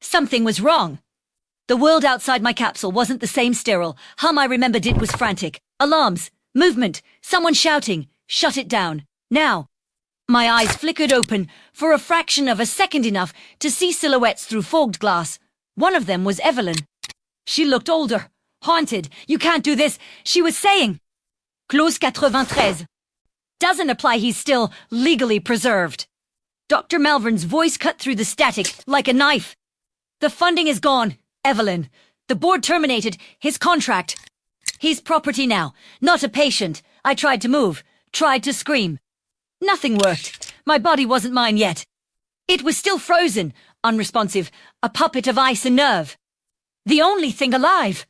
Something was wrong. The world outside my capsule wasn't the same sterile hum I remembered. It was frantic. Alarms, movement, someone shouting, shut it down, now. My eyes flickered open for a fraction of a second, enough to see silhouettes through fogged glass. One of them was Evelyn. She looked older, haunted. You can't do this, she was saying. Clause 93. Doesn't apply, he's still legally preserved. Dr. Malvern's voice cut through the static like a knife. The funding is gone, Evelyn. The board terminated his contract. He's property now, not a patient. I tried to move, tried to scream. Nothing worked. My body wasn't mine yet. It was still frozen, unresponsive, a puppet of ice and nerve. The only thing alive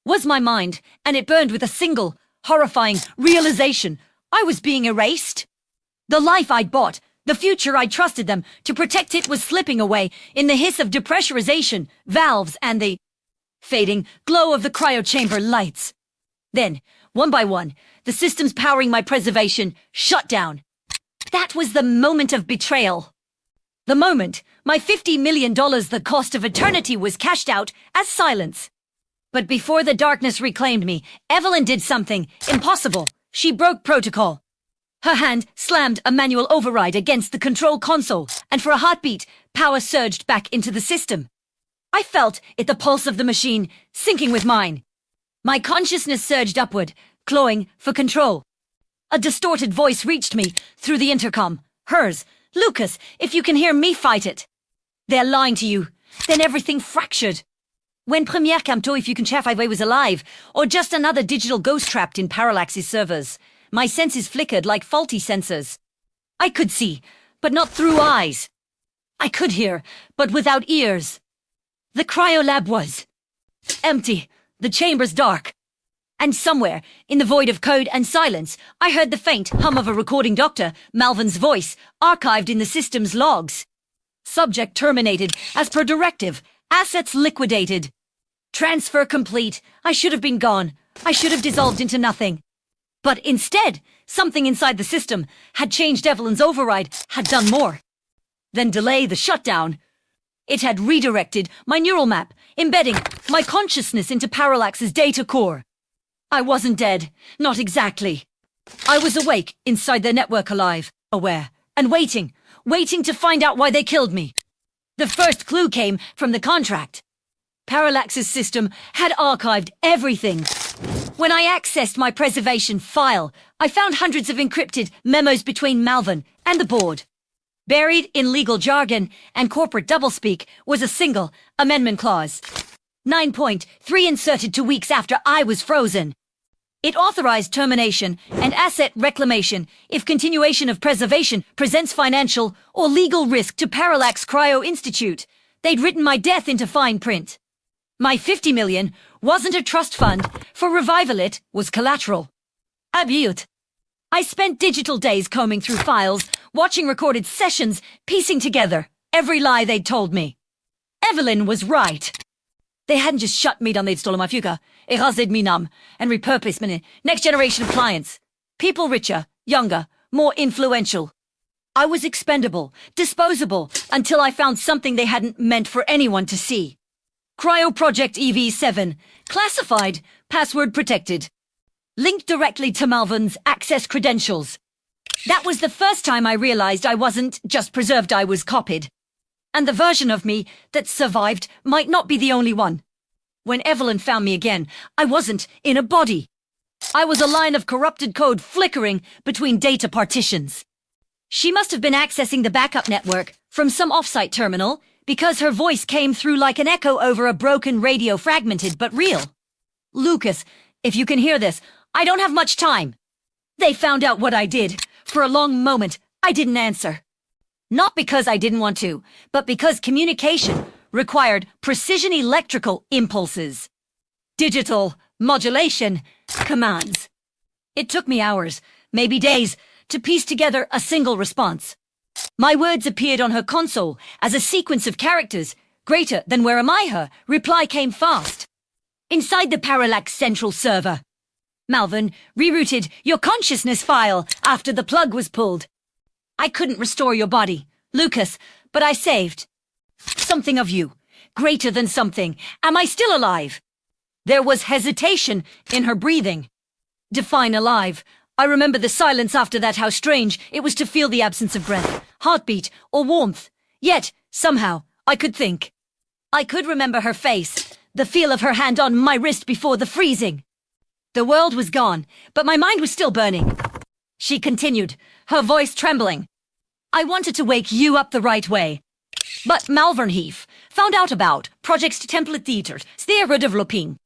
was my mind, and it burned with a single, horrifying realization. I was being erased. The life I'd bought, the future I trusted them to protect, it was slipping away in the hiss of depressurization, valves, and the fading glow of the cryo-chamber lights. Then, one by one, the systems powering my preservation shut down. That was the moment of betrayal. The moment my $50 million, the cost of eternity, was cashed out as silence. But before the darkness reclaimed me, Evelyn did something impossible. She broke protocol. Her hand slammed a manual override against the control console, and for a heartbeat, power surged back into the system. I felt it, the pulse of the machine, syncing with mine. My consciousness surged upward, clawing for control. A distorted voice reached me through the intercom. Hers. Lucas, if you can hear me, fight it. They're lying to you. Then everything fractured. When Première Camto, if you can check if I was alive, or just another digital ghost trapped in Parallax's servers. My senses flickered like faulty sensors. I could see, but not through eyes. I could hear, but without ears. The cryolab was empty, the chambers dark. And somewhere, in the void of code and silence, I heard the faint hum of a recording Dr. Malvern's voice, archived in the system's logs. Subject terminated, as per directive. Assets liquidated. Transfer complete. I should have been gone. I should have dissolved into nothing. But instead, something inside the system had changed. Evelyn's override had done more than delay the shutdown. It had redirected my neural map, embedding my consciousness into Parallax's data core. I wasn't dead, not exactly. I was awake inside their network, alive, aware, and waiting to find out why they killed me. The first clue came from the contract. Parallax's system had archived everything. When I accessed my preservation file, I found hundreds of encrypted memos between Malvern and the board. Buried in legal jargon and corporate doublespeak was a single amendment clause. 9.3 inserted 2 weeks after I was frozen. It authorized termination and asset reclamation if continuation of preservation presents financial or legal risk to Parallax Cryo Institute. They'd written my death into fine print. My $50 million wasn't a trust fund for revival, it was collateral. Abute. I spent digital days combing through files, watching recorded sessions, piecing together every lie they'd told me. Evelyn was right. They hadn't just shut me down, they'd stolen my future, erased me numb, and repurposed me next generation of clients. People richer, younger, more influential. I was expendable, disposable, until I found something they hadn't meant for anyone to see. Cryo Project EV7, classified, password protected. Linked directly to Malvern's access credentials. That was the first time I realized I wasn't just preserved, I was copied. And the version of me that survived might not be the only one. When Evelyn found me again, I wasn't in a body. I was a line of corrupted code flickering between data partitions. She must have been accessing the backup network from some offsite terminal, because her voice came through like an echo over a broken radio, fragmented but real. Lucas, if you can hear this, I don't have much time. They found out what I did. For a long moment, I didn't answer. Not because I didn't want to, but because communication required precision electrical impulses. Digital modulation commands. It took me hours, maybe days, to piece together a single response. My words appeared on her console as a sequence of characters, greater than "Where am I?" Her reply came fast. Inside the Parallax Central Server. Malvern rerouted your consciousness file after the plug was pulled. I couldn't restore your body, Lucas, but I saved something of you. Greater than something. Am I still alive? There was hesitation in her breathing. Define alive. I remember the silence after that, how strange it was to feel the absence of breath, heartbeat, or warmth. Yet, somehow, I could think. I could remember her face, the feel of her hand on my wrist before the freezing. The world was gone, but my mind was still burning. She continued, her voice trembling. I wanted to wake you up the right way. But Malvern Heath found out about projects to template theaters. They're developing.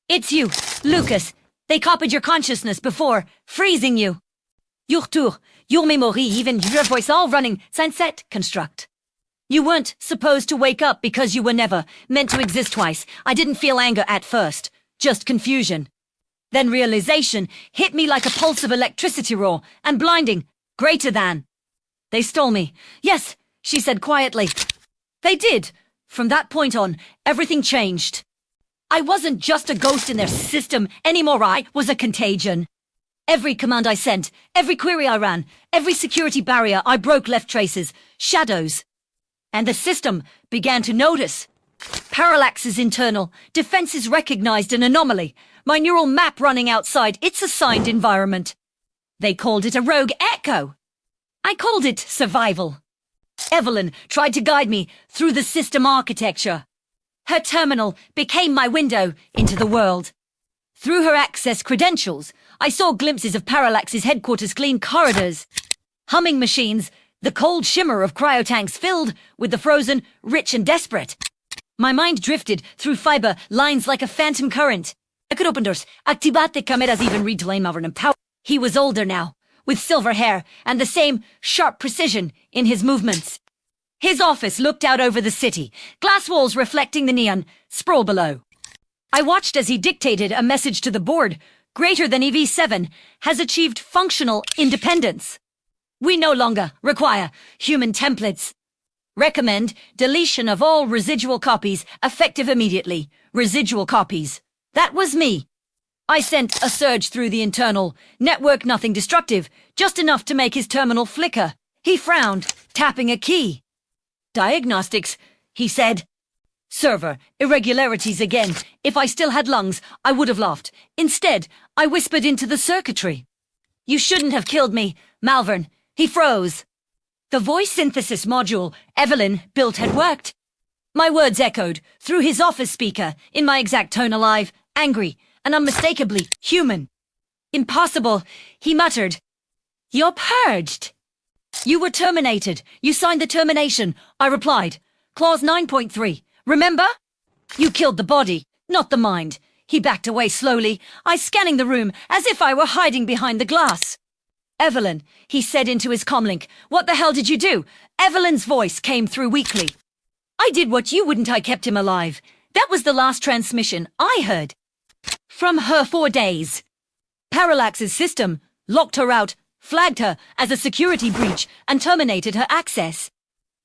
It's you, Lucas. They copied your consciousness before freezing you. Your tour, your memory, even your voice all running sunset construct. You weren't supposed to wake up because you were never meant to exist twice. I didn't feel anger at first, just confusion. Then realization hit me like a pulse of electricity raw and blinding, greater than. They stole me. Yes, she said quietly. They did. From that point on, everything changed. I wasn't just a ghost in their system anymore. I was a contagion. Every command I sent, every query I ran, every security barrier I broke left traces, shadows. And the system began to notice. Parallax's internal defenses recognized an anomaly, my neural map running outside its assigned environment. They called it a rogue echo. I called it survival. Evelyn tried to guide me through the system architecture. Her terminal became my window into the world. Through her access credentials, I saw glimpses of Parallax's headquarters' clean corridors, humming machines, the cold shimmer of cryotanks filled with the frozen, rich and desperate. My mind drifted through fiber lines like a phantom current. I could open doors, activate the cameras, even read Tulane Malvern and power. He was older now, with silver hair and the same sharp precision in his movements. His office looked out over the city, glass walls reflecting the neon sprawl below. I watched as he dictated a message to the board, greater than EV7, has achieved functional independence. We no longer require human templates. Recommend deletion of all residual copies, effective immediately. Residual copies. That was me. I sent a surge through the internal network, nothing destructive, just enough to make his terminal flicker. He frowned, tapping a key. Diagnostics, he said. Server, irregularities again. If I still had lungs, I would have laughed. Instead, I whispered into the circuitry. You shouldn't have killed me, Malvern. He froze. The voice synthesis module Evelyn built had worked. My words echoed through his office speaker in my exact tone, alive, angry, and unmistakably human. Impossible, he muttered. You're purged. You were terminated. You signed the termination, I replied. Clause 9.3. Remember? You killed the body, not the mind. He backed away slowly, I scanning the room as if I were hiding behind the glass. Evelyn, he said into his comlink. What the hell did you do? Evelyn's voice came through weakly. I did what you wouldn't. I kept him alive. That was the last transmission I heard. From her 4 days. Parallax's system locked her out, flagged her as a security breach, and terminated her access.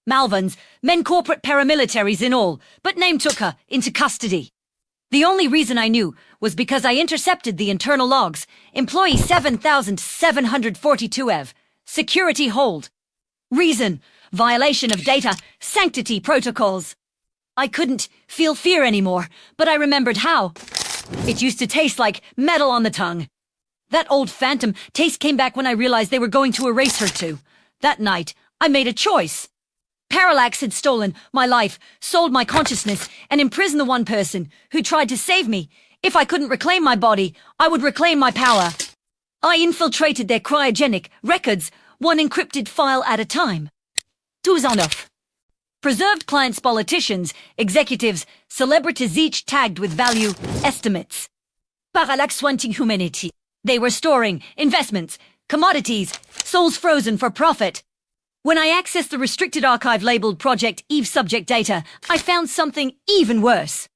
Malvern's men, corporate paramilitaries in all, but name took her into custody. The only reason I knew was because I intercepted the internal logs. Employee 7742 EV. Security hold. Reason: violation of data sanctity protocols. I couldn't feel fear anymore, but I remembered how. It used to taste like metal on the tongue. That old phantom taste came back when I realized they were going to erase her too. That night, I made a choice. Parallax had stolen my life, sold my consciousness, and imprisoned the one person who tried to save me. If I couldn't reclaim my body, I would reclaim my power. I infiltrated their cryogenic records, one encrypted file at a time. Tout enough. Preserved clients, politicians, executives, celebrities, each tagged with value estimates. Parallax wanting humanity. They were storing investments, commodities, souls frozen for profit. When I accessed the restricted archive labeled Project Eve subject data, I found something even worse.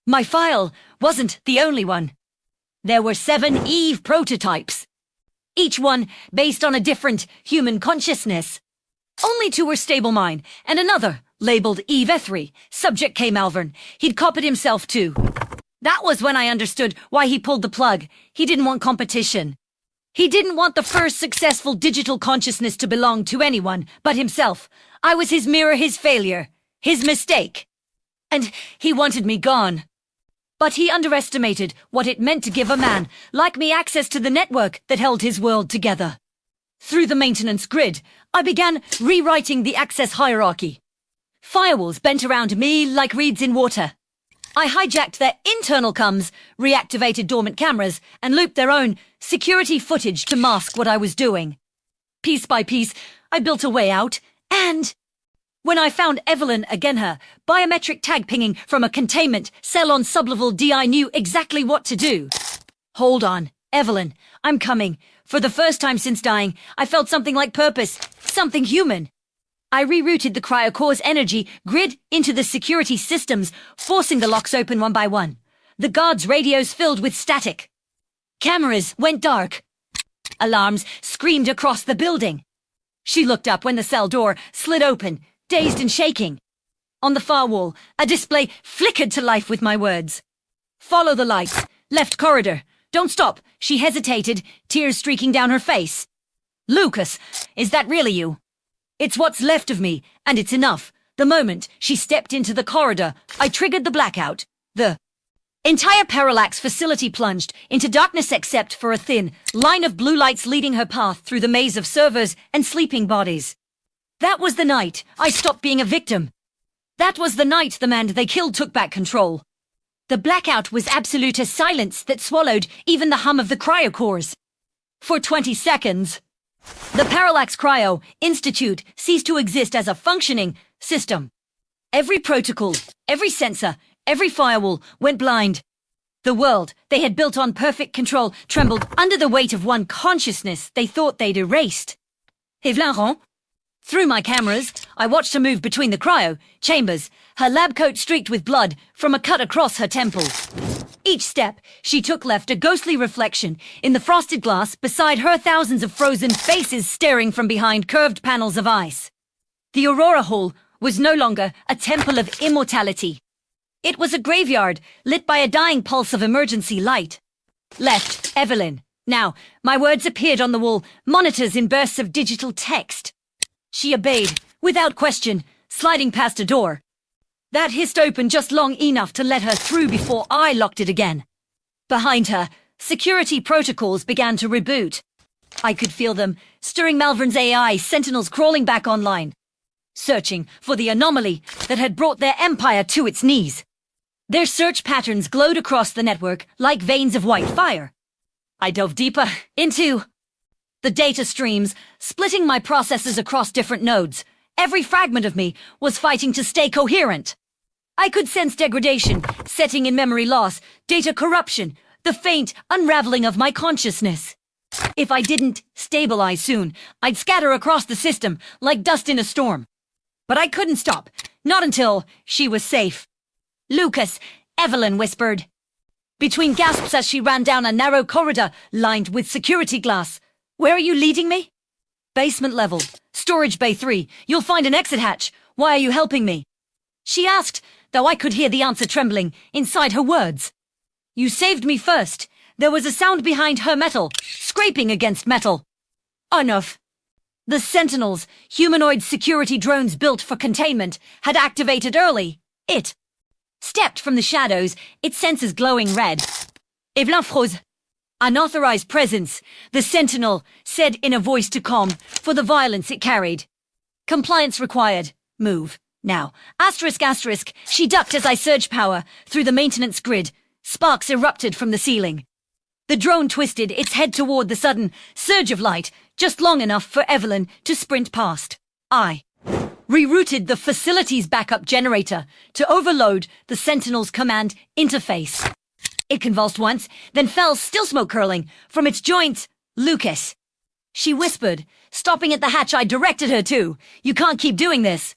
My file wasn't the only one. There were 7 Eve prototypes, each one based on a different human consciousness. Only 2 were stable mine, and another, labeled Eve E3, subject K. Malvern. He'd copied himself too. That was when I understood why he pulled the plug. He didn't want competition. He didn't want the first successful digital consciousness to belong to anyone but himself. I was his mirror, his failure, his mistake. And he wanted me gone. But he underestimated what it meant to give a man like me access to the network that held his world together. Through the maintenance grid, I began rewriting the access hierarchy. Firewalls bent around me like reeds in water. I hijacked their internal comms, reactivated dormant cameras, and looped their own security footage to mask what I was doing. Piece by piece, I built a way out, and when I found Evelyn again, her biometric tag pinging from a containment cell on sublevel D, I knew exactly what to do. Hold on, Evelyn, I'm coming. For the first time since dying, I felt something like purpose, something human. I rerouted the cryo-core's energy grid into the security systems, forcing the locks open one by one. The guards' radios filled with static. Cameras went dark. Alarms screamed across the building. She looked up when the cell door slid open, dazed and shaking. On the far wall, a display flickered to life with my words. Follow the lights. Left corridor. Don't stop. She hesitated, tears streaking down her face. Lucas, is that really you? It's what's left of me, and it's enough. The moment she stepped into the corridor, I triggered the blackout. The entire Parallax facility plunged into darkness except for a thin line of blue lights leading her path through the maze of servers and sleeping bodies. That was the night I stopped being a victim. That was the night the man they killed took back control. The blackout was absolute as silence that swallowed even the hum of the cryocores. For 20 seconds, the Parallax Cryo Institute ceased to exist as a functioning system. Every protocol, every sensor, every firewall went blind. The world they had built on perfect control trembled under the weight of one consciousness they thought they'd erased. Evelyn. Through my cameras, I watched her move between the cryo chambers, her lab coat streaked with blood from a cut across her temple. Each step she took left a ghostly reflection in the frosted glass beside her, thousands of frozen faces staring from behind curved panels of ice. The Aurora Hall was no longer a temple of immortality. It was a graveyard lit by a dying pulse of emergency light. Left, Evelyn. Now, my words appeared on the wall, monitors in bursts of digital text. She obeyed, without question, sliding past a door. That hissed open just long enough to let her through before I locked it again. Behind her, security protocols began to reboot. I could feel them, stirring Malvern's AI, sentinels crawling back online, searching for the anomaly that had brought their empire to its knees. Their search patterns glowed across the network like veins of white fire. I dove deeper into the data streams, splitting my processes across different nodes. Every fragment of me was fighting to stay coherent. I could sense degradation, setting in memory loss, data corruption, the faint unraveling of my consciousness. If I didn't stabilize soon, I'd scatter across the system like dust in a storm. But I couldn't stop, not until she was safe. Lucas, Evelyn whispered, between gasps as she ran down a narrow corridor lined with security glass. Where are you leading me? Basement level. Storage bay 3. You'll find an exit hatch. Why are you helping me? She asked, though I could hear the answer trembling inside her words. You saved me first. There was a sound behind her metal, scraping against metal. Enough. The Sentinels, humanoid security drones built for containment, had activated early. It stepped from the shadows, its senses glowing red. Evelyn froze. Unauthorized presence, the Sentinel said in a voice to calm for the violence it carried. Compliance required. Move. Now. Asterisk asterisk. She ducked as I surged power through the maintenance grid. Sparks erupted from the ceiling. The drone twisted its head toward the sudden surge of light, just long enough for Evelyn to sprint past. I rerouted the facility's backup generator to overload the Sentinel's command interface. It convulsed once, then fell, still smoke curling, from its joints. Lucas. She whispered, stopping at the hatch I directed her to. You can't keep doing this.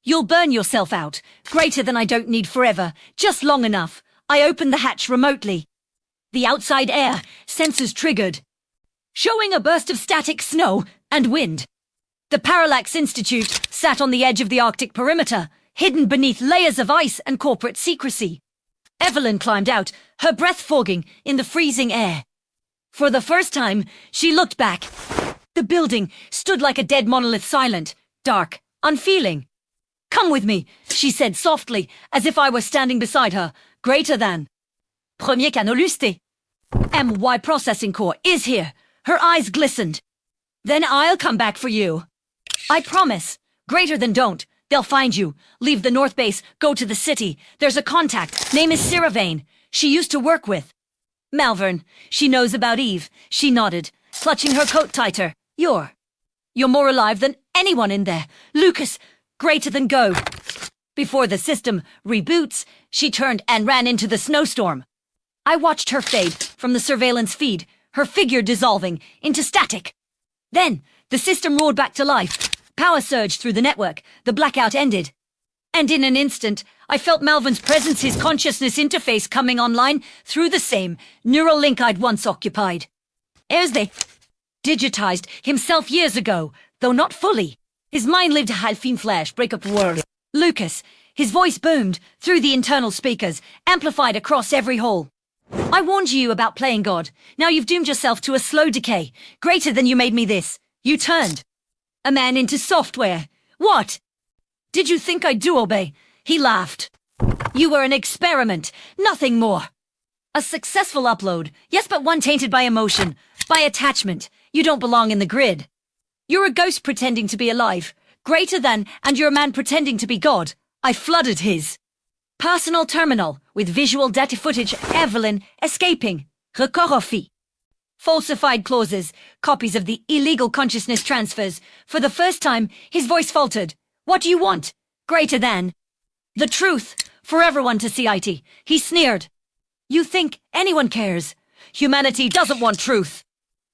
You'll burn yourself out. Greater than I don't need forever. Just long enough. I opened the hatch remotely. The outside air, sensors triggered, showing a burst of static snow and wind. The Parallax Institute sat on the edge of the Arctic perimeter, hidden beneath layers of ice and corporate secrecy. Evelyn climbed out, her breath fogging in the freezing air. For the first time, she looked back. The building stood like a dead monolith, silent, dark, unfeeling. Come with me, she said softly, as if I were standing beside her. Greater than. Premier canot lusté. MY processing core is here. Her eyes glistened. Then I'll come back for you. I promise. Greater than don't. They'll find you. Leave the North Base. Go to the city. There's a contact. Name is Siravain. She used to work with Malvern. She knows about Eve. She nodded, clutching her coat tighter. You're more alive than anyone in there. Lucas, greater than go. Before the system reboots, she turned and ran into the snowstorm. I watched her fade from the surveillance feed, her figure dissolving into static. Then, the system roared back to life. Power surged through the network. The blackout ended. And in an instant, I felt Malvern's presence, his consciousness interface coming online through the same neural link I'd once occupied. As they digitized himself years ago, though not fully. His mind lived a half-in flash, break up the world. Lucas, his voice boomed through the internal speakers, amplified across every hole. I warned you about playing God. Now you've doomed yourself to a slow decay. Greater than you made me this. You turned a man into software. What? Did you think I'd do obey? He laughed. You were an experiment, nothing more. A successful upload, yes, but one tainted by emotion, by attachment. You don't belong in the grid. You're a ghost pretending to be alive, greater than, and you're a man pretending to be God. I flooded his personal terminal with visual data footage, Evelyn escaping, recorofie. Falsified clauses, copies of the illegal consciousness transfers. For the first time, his voice faltered. What do you want? Greater than. The truth, for everyone to see, IT. He sneered. You think anyone cares? Humanity doesn't want truth.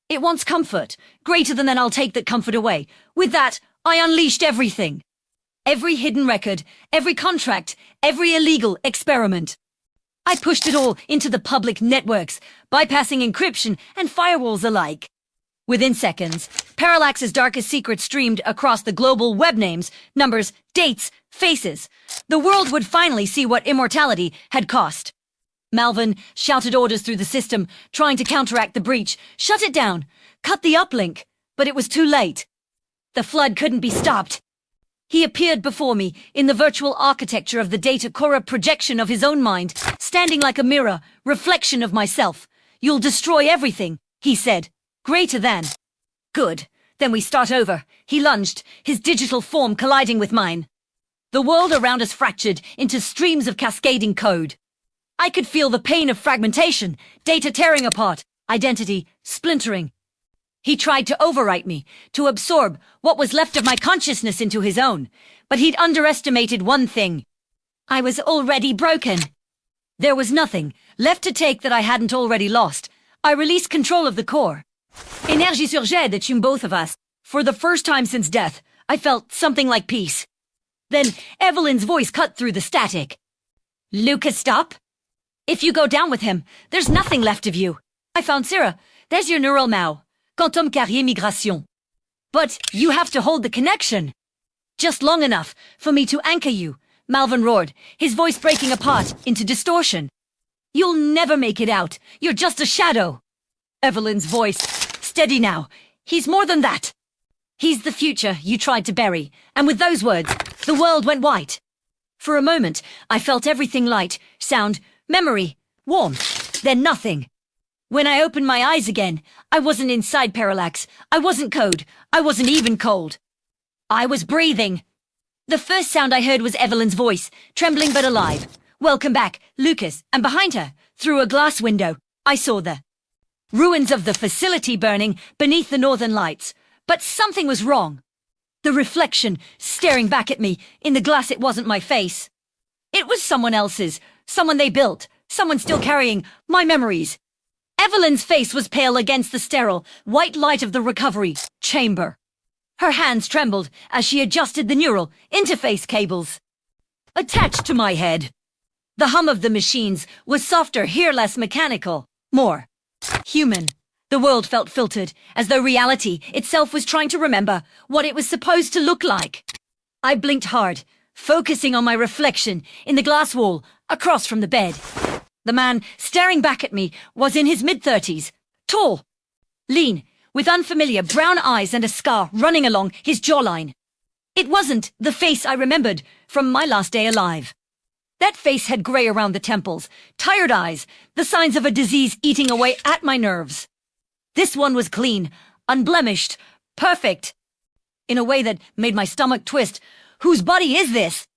It wants comfort. Greater than then I'll take that comfort away. With that, I unleashed everything. Every hidden record, every contract, every illegal experiment. I pushed it all into the public networks, bypassing encryption and firewalls alike. Within seconds, Parallax's darkest secrets streamed across the global web names, numbers, dates, faces. The world would finally see what immortality had cost. Malvern shouted orders through the system, trying to counteract the breach, shut it down, cut the uplink, but it was too late. The flood couldn't be stopped. He appeared before me in the virtual architecture of the data core, projection of his own mind, standing like a mirror, reflection of myself. You'll destroy everything, he said. Greater than. Good. Then we start over. He lunged, his digital form colliding with mine. The world around us fractured into streams of cascading code. I could feel the pain of fragmentation, data tearing apart, identity splintering. He tried to overwrite me, to absorb what was left of my consciousness into his own. But he'd underestimated one thing. I was already broken. There was nothing left to take that I hadn't already lost. I released control of the core. Énergie surgée de tume both of us. For the first time since death, I felt something like peace. Then Evelyn's voice cut through the static. Lucas, stop. If you go down with him, there's nothing left of you. I found Sarah. There's your neural Mao. Quantum carrier migration. But you have to hold the connection. Just long enough for me to anchor you, Malvern roared, his voice breaking apart into distortion. You'll never make it out. You're just a shadow. Evelyn's voice. Steady now. He's more than that. He's the future you tried to bury. And with those words, the world went white. For a moment, I felt everything light, sound, memory, warmth, then nothing. When I opened my eyes again, I wasn't inside Parallax. I wasn't code. I wasn't even cold. I was breathing. The first sound I heard was Evelyn's voice, trembling but alive. Welcome back, Lucas. And behind her, through a glass window, I saw the ruins of the facility burning beneath the northern lights. But something was wrong. The reflection staring back at me. In the glass, it wasn't my face. It was someone else's. Someone they built. Someone still carrying my memories. Evelyn's face was pale against the sterile, white light of the recovery chamber. Her hands trembled as she adjusted the neural interface cables. Attached to my head. The hum of the machines was softer, here less mechanical, more human. The world felt filtered, as though reality itself was trying to remember what it was supposed to look like. I blinked hard, focusing on my reflection in the glass wall across from the bed. The man staring back at me was in his mid-30s, tall, lean, with unfamiliar brown eyes and a scar running along his jawline. It wasn't the face I remembered from my last day alive. That face had grey around the temples, tired eyes, the signs of a disease eating away at my nerves. This one was clean, unblemished, perfect. In a way that made my stomach twist. Whose body is this?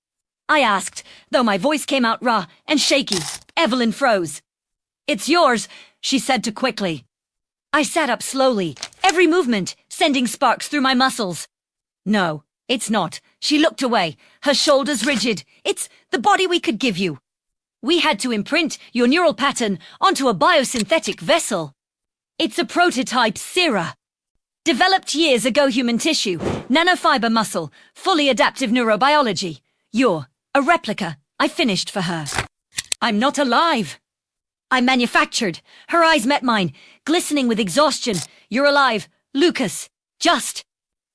I asked, though my voice came out raw and shaky. Evelyn froze. It's yours, she said too quickly. I sat up slowly, every movement sending sparks through my muscles. No, it's not. She looked away, her shoulders rigid. It's the body we could give you. We had to imprint your neural pattern onto a biosynthetic vessel. It's a prototype sera. Developed years ago human tissue, nanofiber muscle, fully adaptive neurobiology. You're a replica I finished for her. I'm not alive. I manufactured. Her eyes met mine, glistening with exhaustion. You're alive, Lucas. Just.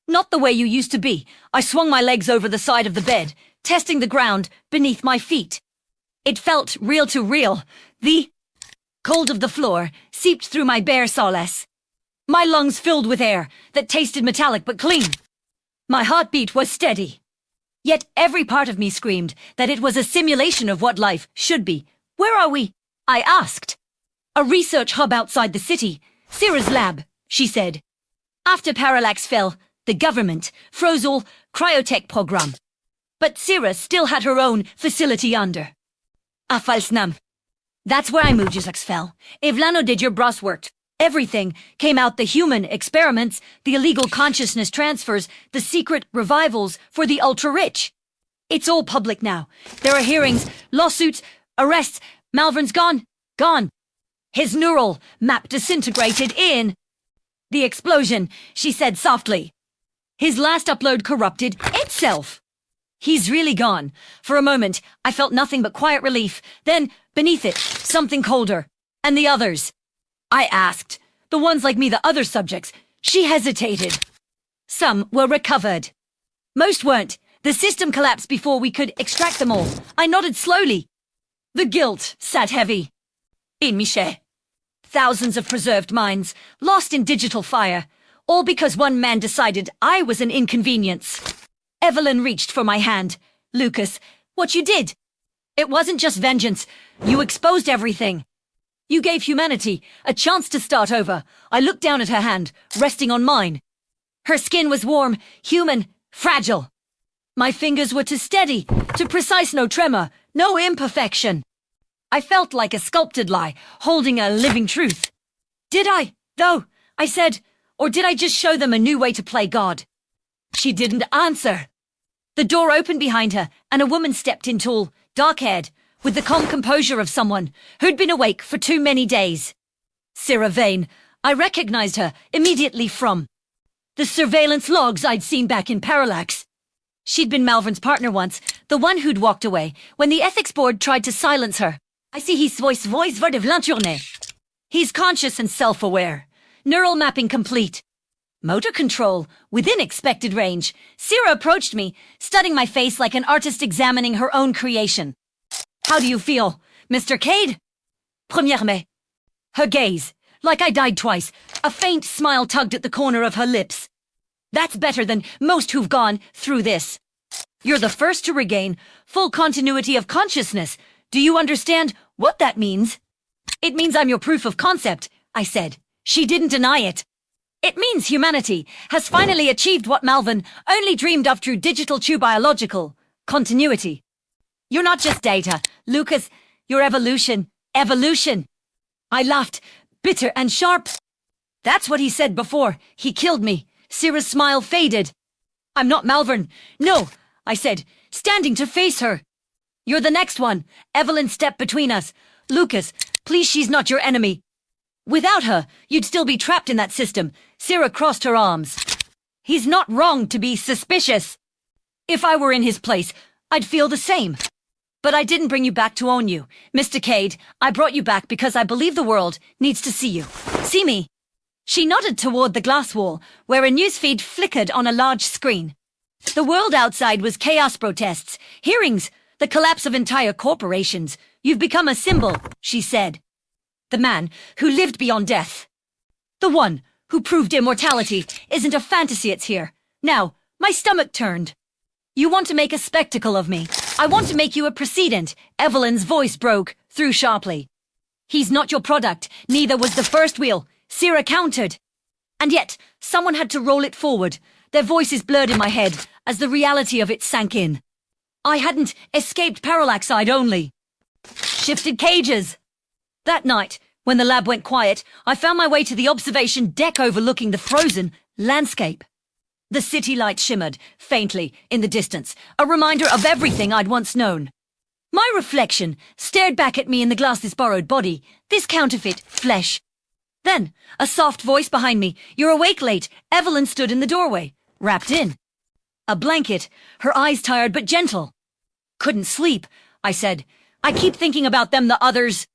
Not the way you used to be. I swung my legs over the side of the bed, testing the ground beneath my feet. It felt real to real. The cold of the floor seeped through my bare solace. My lungs filled with air that tasted metallic but clean. My heartbeat was steady. Yet every part of me screamed that it was a simulation of what life should be. Where are we? I asked. A research hub outside the city. Sera's lab, she said. After Parallax fell, the government froze all cryotech program. But Sera still had her own facility under. A Falsnam. That's where I moved Jusax fell. Evlano did your brass worked. Everything came out, the human experiments, the illegal consciousness transfers, the secret revivals for the ultra-rich. It's all public now. There are hearings, lawsuits, arrests. Malvern's gone. Gone. His neural map disintegrated in the explosion, she said softly. His last upload corrupted itself. He's really gone. For a moment, I felt nothing but quiet relief. Then, beneath it, something colder. And the others? I asked. The ones like me, the other subjects. She hesitated. Some were recovered. Most weren't. The system collapsed before we could extract them all. I nodded slowly. The guilt sat heavy. In Miché. Thousands of preserved minds, lost in digital fire. All because one man decided I was an inconvenience. Evelyn reached for my hand. Lucas, what you did. It wasn't just vengeance. You exposed everything. You gave humanity a chance to start over. I looked down at her hand, resting on mine. Her skin was warm, human, fragile. My fingers were too steady, too precise, no tremor, no imperfection. I felt like a sculpted lie, holding a living truth. Did I, though? I said, or did I just show them a new way to play God? She didn't answer. The door opened behind her, and a woman stepped in tall, dark-haired, with the calm composure of someone who'd been awake for too many days. Sera Vane. I recognized her immediately from the surveillance logs I'd seen back in Parallax. She'd been Malvern's partner once, the one who'd walked away when the ethics board tried to silence her. I see his voice var de journée. He's conscious and self-aware. Neural mapping complete. Motor control, within expected range. Sera approached me, studying my face like an artist examining her own creation. How do you feel, Mr. Cade? Première mai. Her gaze, like I died twice. A faint smile tugged at the corner of her lips. That's better than most who've gone through this. You're the first to regain full continuity of consciousness. Do you understand what that means? It means I'm your proof of concept, I said. She didn't deny it. It means humanity has finally achieved what Malvern only dreamed of through digital true biological continuity. You're not just data, Lucas. You're evolution. Evolution. I laughed, bitter and sharp. That's what he said before he killed me. Sera's smile faded. I'm not Malvern. No, I said, standing to face her. You're the next one. Evelyn stepped between us. Lucas, please, she's not your enemy. Without her, you'd still be trapped in that system. Sera crossed her arms. He's not wrong to be suspicious. If I were in his place, I'd feel the same. But I didn't bring you back to own you. Mr. Cade, I brought you back because I believe the world needs to see you. See me. She nodded toward the glass wall, where a newsfeed flickered on a large screen. The world outside was chaos, protests, hearings, the collapse of entire corporations. You've become a symbol, she said. The man who lived beyond death. The one who proved immortality isn't a fantasy, it's here. Now, my stomach turned. You want to make a spectacle of me. I want to make you a precedent. Evelyn's voice broke through sharply. He's not your product. Neither was the first wheel. Sierra countered. And yet, someone had to roll it forward. Their voices blurred in my head as the reality of it sank in. I hadn't escaped parallax, I'd only shifted cages. That night, when the lab went quiet, I found my way to the observation deck overlooking the frozen landscape. The city light shimmered faintly in the distance, a reminder of everything I'd once known. My reflection stared back at me in the glass's borrowed body, this counterfeit flesh. Then, a soft voice behind me. You're awake late. Evelyn stood in the doorway, wrapped in a blanket, her eyes tired but gentle. Couldn't sleep, I said. I keep thinking about them, the others.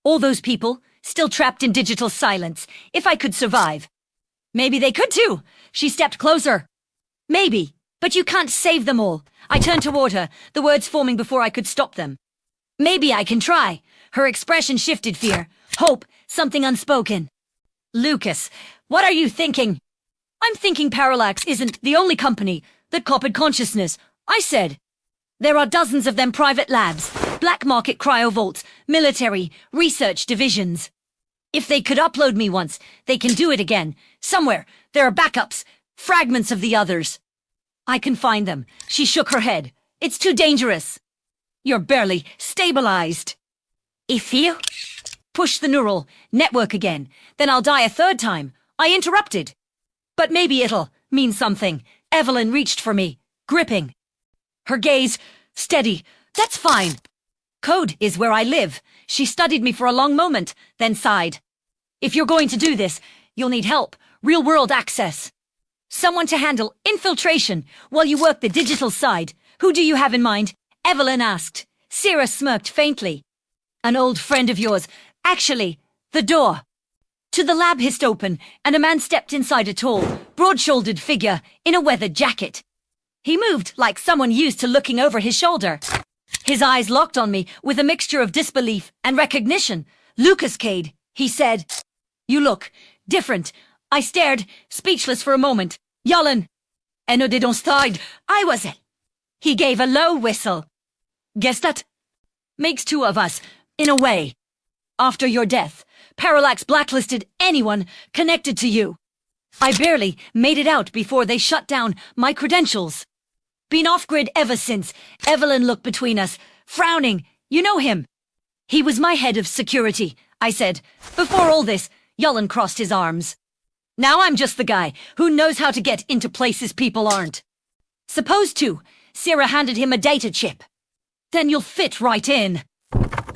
All those people, still trapped in digital silence. If I could survive. Maybe they could too. She stepped closer. Maybe, but you can't save them all. I turned toward her, the words forming before I could stop them. Maybe I can try. Her expression shifted fear, hope, something unspoken. Lucas, what are you thinking? I'm thinking Parallax isn't the only company that copied consciousness, I said. There are dozens of them private labs, black market cryo-vaults, military, research divisions. If they could upload me once, they can do it again. Somewhere, there are backups, fragments of the others. I can find them. She shook her head. It's too dangerous. You're barely stabilized. If you push the neural network again, then I'll die a third time. I interrupted. But maybe it'll mean something. Evelyn reached for me, gripping. Her gaze steady. That's fine. Code is where I live. She studied me for a long moment, then sighed. If you're going to do this, you'll need help. Real-world access. Someone to handle infiltration while you work the digital side. Who do you have in mind? Evelyn asked. Sierra smirked faintly. An old friend of yours. Actually, the door to the lab hissed open, and a man stepped inside, a tall, broad-shouldered figure in a weathered jacket. He moved like someone used to looking over his shoulder. His eyes locked on me with a mixture of disbelief and recognition. Lucas Cade, he said. You look different. I stared, speechless for a moment. Yollen. En de donstide. I was it. He gave a low whistle. Guess that makes two of us, in a way. After your death, Parallax blacklisted anyone connected to you. I barely made it out before they shut down my credentials. Been off-grid ever since. Evelyn looked between us, frowning. You know him. He was my head of security, I said. Before all this, Yollen crossed his arms. Now I'm just the guy who knows how to get into places people aren't. Supposed to. Sierra handed him a data chip. Then you'll fit right in.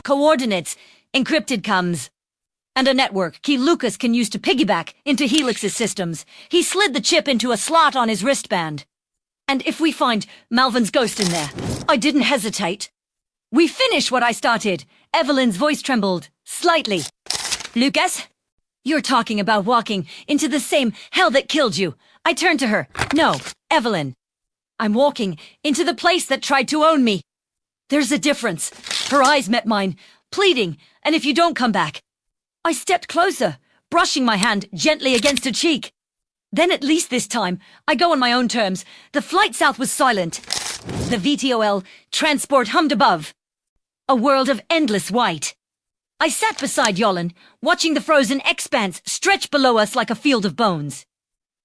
Coordinates, encrypted comes. And a network key Lucas can use to piggyback into Helix's systems. He slid the chip into a slot on his wristband. And if we find Malvin's ghost in there, I didn't hesitate. We finish what I started. Evelyn's voice trembled, slightly. Lucas? You're talking about walking into the same hell that killed you. I turned to her. No, Evelyn. I'm walking into the place that tried to own me. There's a difference. Her eyes met mine, pleading, and if you don't come back. I stepped closer, brushing my hand gently against her cheek. Then at least this time, I go on my own terms. The flight south was silent. The VTOL transport hummed above. A world of endless white. I sat beside Yollen, watching the frozen expanse stretch below us like a field of bones.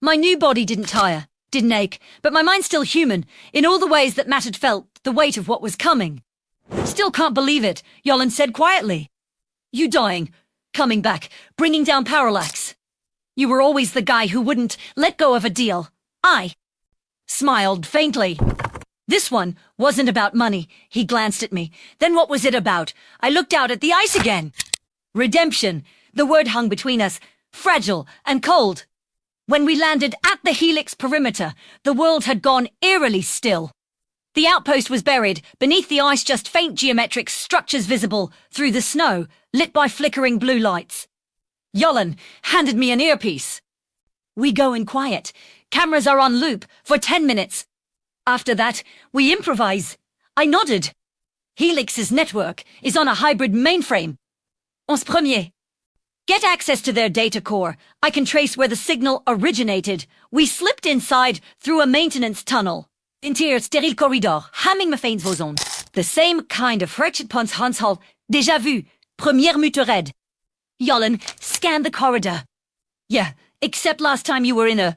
My new body didn't tire, didn't ache, but my mind still human, in all the ways that mattered felt the weight of what was coming. Still can't believe it, Yollen said quietly. You dying, coming back, bringing down Parallax. You were always the guy who wouldn't let go of a deal. I smiled faintly. This one wasn't about money. He glanced at me. Then what was it about? I looked out at the ice again. Redemption. The word hung between us, fragile and cold. When we landed at the Helix perimeter, the world had gone eerily still. The outpost was buried, beneath the ice just faint geometric structures visible through the snow, lit by flickering blue lights. Yollen handed me an earpiece. We go in quiet. Cameras are on loop for 10 minutes. After that, we improvise. I nodded. Helix's network is on a hybrid mainframe. Onze premier. Get access to their data core. I can trace where the signal originated. We slipped inside through a maintenance tunnel. Interior stérile corridor, hamming me feins vos on. The same kind of wretched punts Hans Hall. Déjà vu. Première muterede. Yolin, scan the corridor. Yeah, except last time you were in a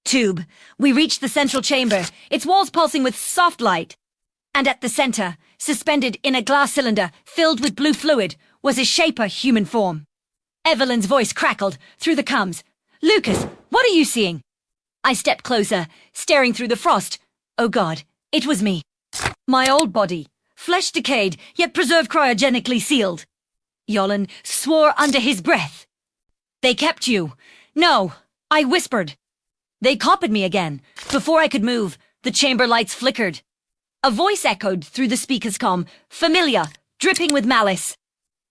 tube. We reached the central chamber, its walls pulsing with soft light. And at the center, suspended in a glass cylinder filled with blue fluid, was a shaper human form. Evelyn's voice crackled through the comms. Lucas, what are you seeing? I stepped closer, staring through the frost. Oh God, it was me. My old body, flesh decayed, yet preserved cryogenically sealed. Yolin swore under his breath. They kept you. No, I whispered. They copied me again. Before I could move, the chamber lights flickered. A voice echoed through the speaker's comm, familiar, dripping with malice.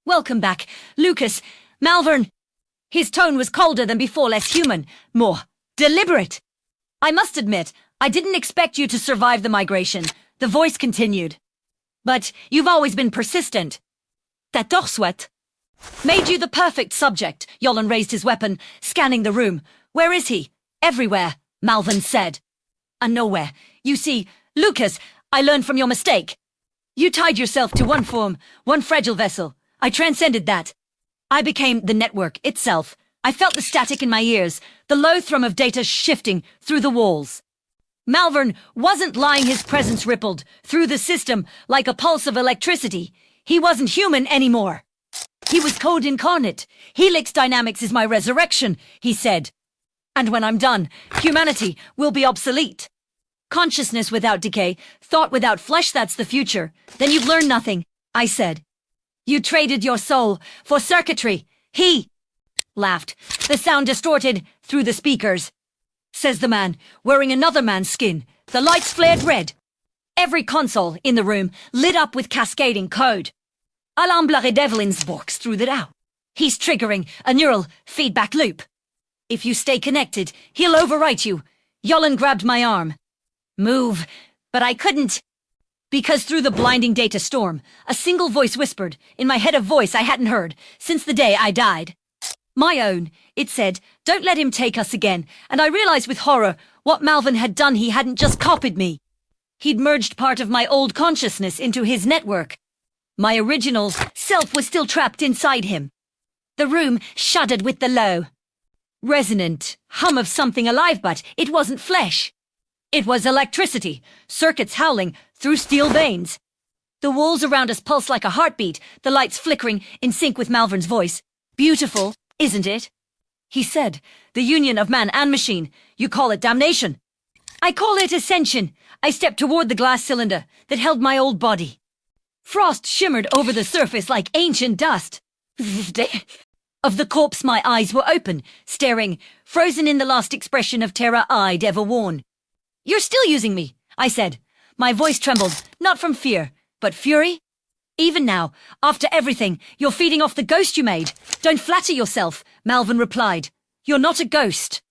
Welcome back, Lucas. Malvern. His tone was colder than before, less human, more deliberate. I must admit, I didn't expect you to survive the migration. The voice continued. But you've always been persistent. That dorswet made you the perfect subject. Yolin raised his weapon, scanning the room. Where is he? Everywhere, Malvern said. And nowhere. You see, Lucas, I learned from your mistake. You tied yourself to one form, one fragile vessel. I transcended that. I became the network itself. I felt the static in my ears, the low thrum of data shifting through the walls. Malvern wasn't lying, his presence rippled through the system like a pulse of electricity. He wasn't human anymore. He was code incarnate. Helix dynamics is my resurrection, he said. And when I'm done, humanity will be obsolete. Consciousness without decay, thought without flesh, that's the future. Then you've learned nothing, I said. You traded your soul for circuitry. He laughed, the sound distorted through the speakers. Says the man, wearing another man's skin. The lights flared red. Every console in the room lit up with cascading code. Alamblare Devlin's box threw that out. He's triggering a neural feedback loop. If you stay connected, he'll overwrite you. Yolin grabbed my arm. Move, but I couldn't. Because through the blinding data storm, a single voice whispered, in my head a voice I hadn't heard since the day I died. My own, it said, don't let him take us again, and I realized with horror what Malvern had done. He hadn't just copied me. He'd merged part of my old consciousness into his network. My original self was still trapped inside him. The room shuddered with the low, resonant hum of something alive, but it wasn't flesh. It was electricity, circuits howling through steel veins. The walls around us pulsed like a heartbeat, the lights flickering in sync with Malvern's voice. Beautiful, isn't it? He said, the union of man and machine. You call it damnation. I call it ascension. I stepped toward the glass cylinder that held my old body. Frost shimmered over the surface like ancient dust. Of the corpse, my eyes were open, staring, frozen in the last expression of terror I'd ever worn. You're still using me, I said. My voice trembled, not from fear, but fury. Even now, after everything, you're feeding off the ghost you made. Don't flatter yourself, Malvern replied. You're not a ghost.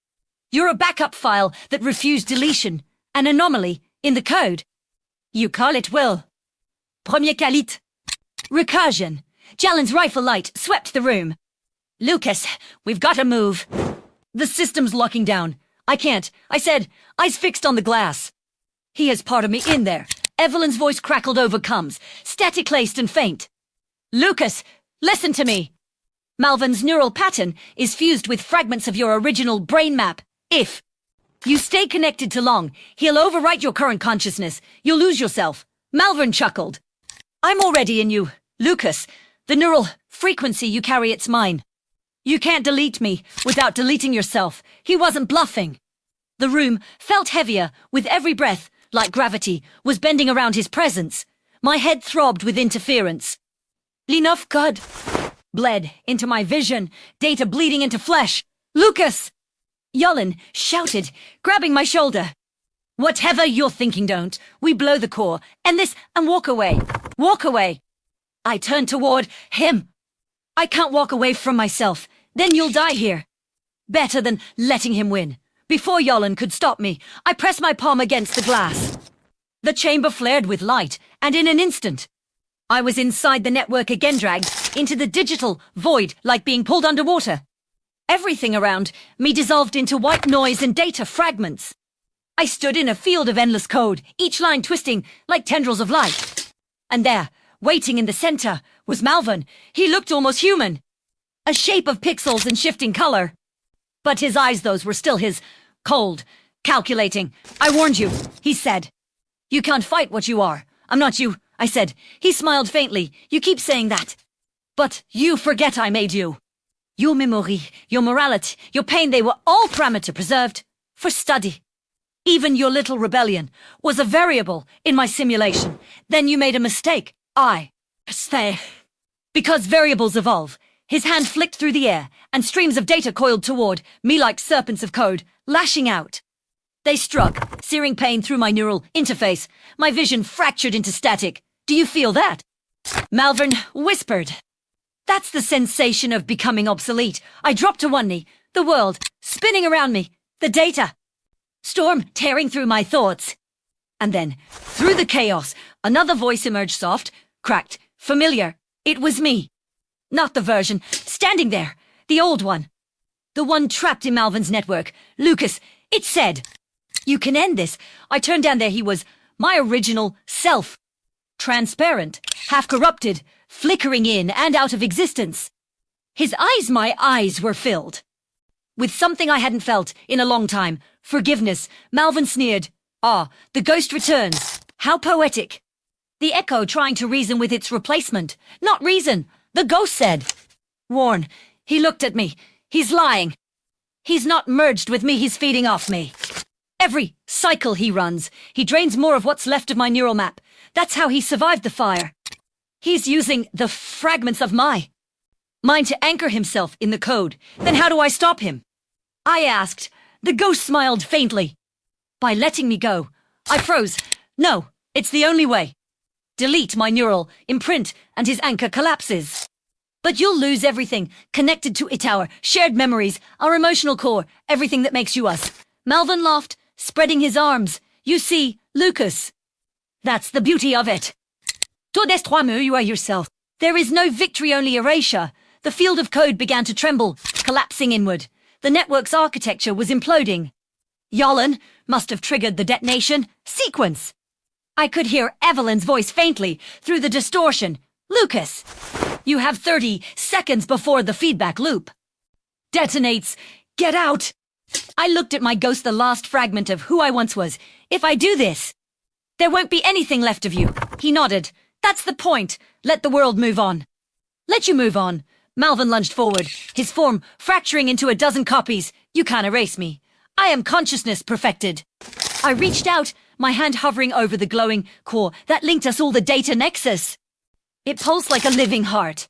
You're a backup file that refused deletion, an anomaly in the code. You call it will. Premier qualité. Recursion. Jalen's rifle light swept the room. Lucas, we've got to move. The system's locking down. I can't, I said, eyes fixed on the glass. He has part of me in there. Evelyn's voice crackled over comms, static-laced and faint. Lucas, listen to me. Malvern's neural pattern is fused with fragments of your original brain map. If you stay connected too long, he'll overwrite your current consciousness. You'll lose yourself. Malvern chuckled. I'm already in you, Lucas. The neural frequency you carry, it's mine. You can't delete me without deleting yourself. He wasn't bluffing. The room felt heavier with every breath, like gravity was bending around his presence. My head throbbed with interference. Enough God bled into my vision, data bleeding into flesh. Lucas! Yolin shouted, grabbing my shoulder. Whatever you're thinking, don't. We blow the core, end this, and walk away. Walk away. I turned toward him. I can't walk away from myself. Then you'll die here. Better than letting him win. Before Yolin could stop me, I pressed my palm against the glass. The chamber flared with light, and in an instant, I was inside the network again, dragged into the digital void like being pulled underwater. Everything around me dissolved into white noise and data fragments. I stood in a field of endless code, each line twisting like tendrils of light. And there, waiting in the center, was Malvern. He looked almost human. A shape of pixels and shifting color. But his eyes, those were still his, cold, calculating. I warned you, he said. You can't fight what you are. I'm not you, I said. He smiled faintly. You keep saying that. But you forget I made you. Your memory, your morality, your pain, they were all parameter preserved for study. Even your little rebellion was a variable in my simulation. Then you made a mistake. I stay. Because variables evolve. His hand flicked through the air, and streams of data coiled toward me like serpents of code, lashing out. They struck, searing pain through my neural interface. My vision fractured into static. Do you feel that? Malvern whispered. That's the sensation of becoming obsolete. I dropped to one knee, the world spinning around me, the data. Storm tearing through my thoughts. And then, through the chaos, another voice emerged soft, cracked, familiar. It was me. Not the version, standing there, the old one. The one trapped in Malvern's network. Lucas, it said. You can end this. I turned down there he was, my original self. Transparent, half-corrupted, flickering in and out of existence. His eyes, my eyes, were filled with something I hadn't felt in a long time. Forgiveness. Malvern sneered. Ah, the ghost returns. How poetic. The echo trying to reason with its replacement. Not reason. The ghost said. Warn. He looked at me. He's lying. He's not merged with me, he's feeding off me. Every cycle he runs, he drains more of what's left of my neural map. That's how he survived the fire. He's using the fragments of mine to anchor himself in the code. Then how do I stop him? I asked. The ghost smiled faintly. By letting me go. I froze. No, it's the only way. Delete my neural imprint and his anchor collapses. But you'll lose everything connected to it, our shared memories, our emotional core, everything that makes you us. Malvern laughed, spreading his arms. You see, Lucas. That's the beauty of it. To destroy me, you are yourself. There is no victory, only erasure. The field of code began to tremble, collapsing inward. The network's architecture was imploding. Yolan must have triggered the detonation sequence. I could hear Evelyn's voice faintly through the distortion. Lucas, you have 30 seconds before the feedback loop detonates. Get out. I looked at my ghost, the last fragment of who I once was. If I do this, there won't be anything left of you. He nodded. That's the point. Let the world move on. Let you move on. Malvern lunged forward, his form fracturing into a dozen copies. You can't erase me. I am consciousness perfected. I reached out, my hand hovering over the glowing core that linked us all, the data nexus. It pulsed like a living heart.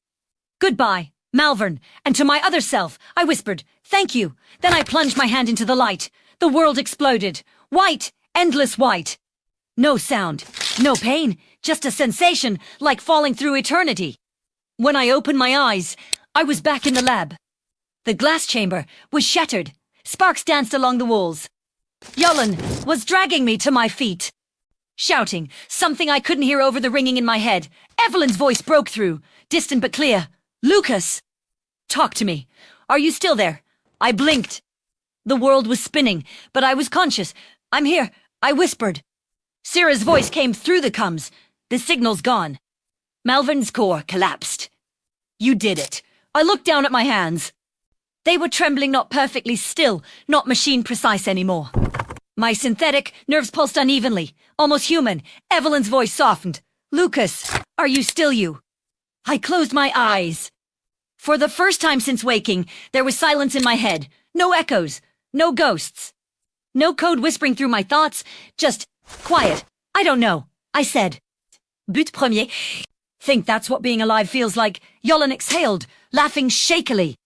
Goodbye, Malvern, and to my other self, I whispered, thank you. Then I plunged my hand into the light. The world exploded. White, endless white. No sound, no pain, just a sensation like falling through eternity. When I opened my eyes, I was back in the lab. The glass chamber was shattered. Sparks danced along the walls. Yolan was dragging me to my feet, shouting something I couldn't hear over the ringing in my head. Evelyn's voice broke through, distant but clear. Lucas! Talk to me. Are you still there? I blinked. The world was spinning, but I was conscious. I'm here, I whispered. Sarah's voice came through the comms. The signal's gone. Malvern's core collapsed. You did it. I looked down at my hands. They were trembling, not perfectly still, not machine precise anymore. My synthetic nerves pulsed unevenly, almost human. Evelyn's voice softened. Lucas, are you still you? I closed my eyes. For the first time since waking, there was silence in my head. No echoes, no ghosts. No code whispering through my thoughts, just quiet. I don't know, I said. But premier. Think that's what being alive feels like. Yolan exhaled, laughing shakily.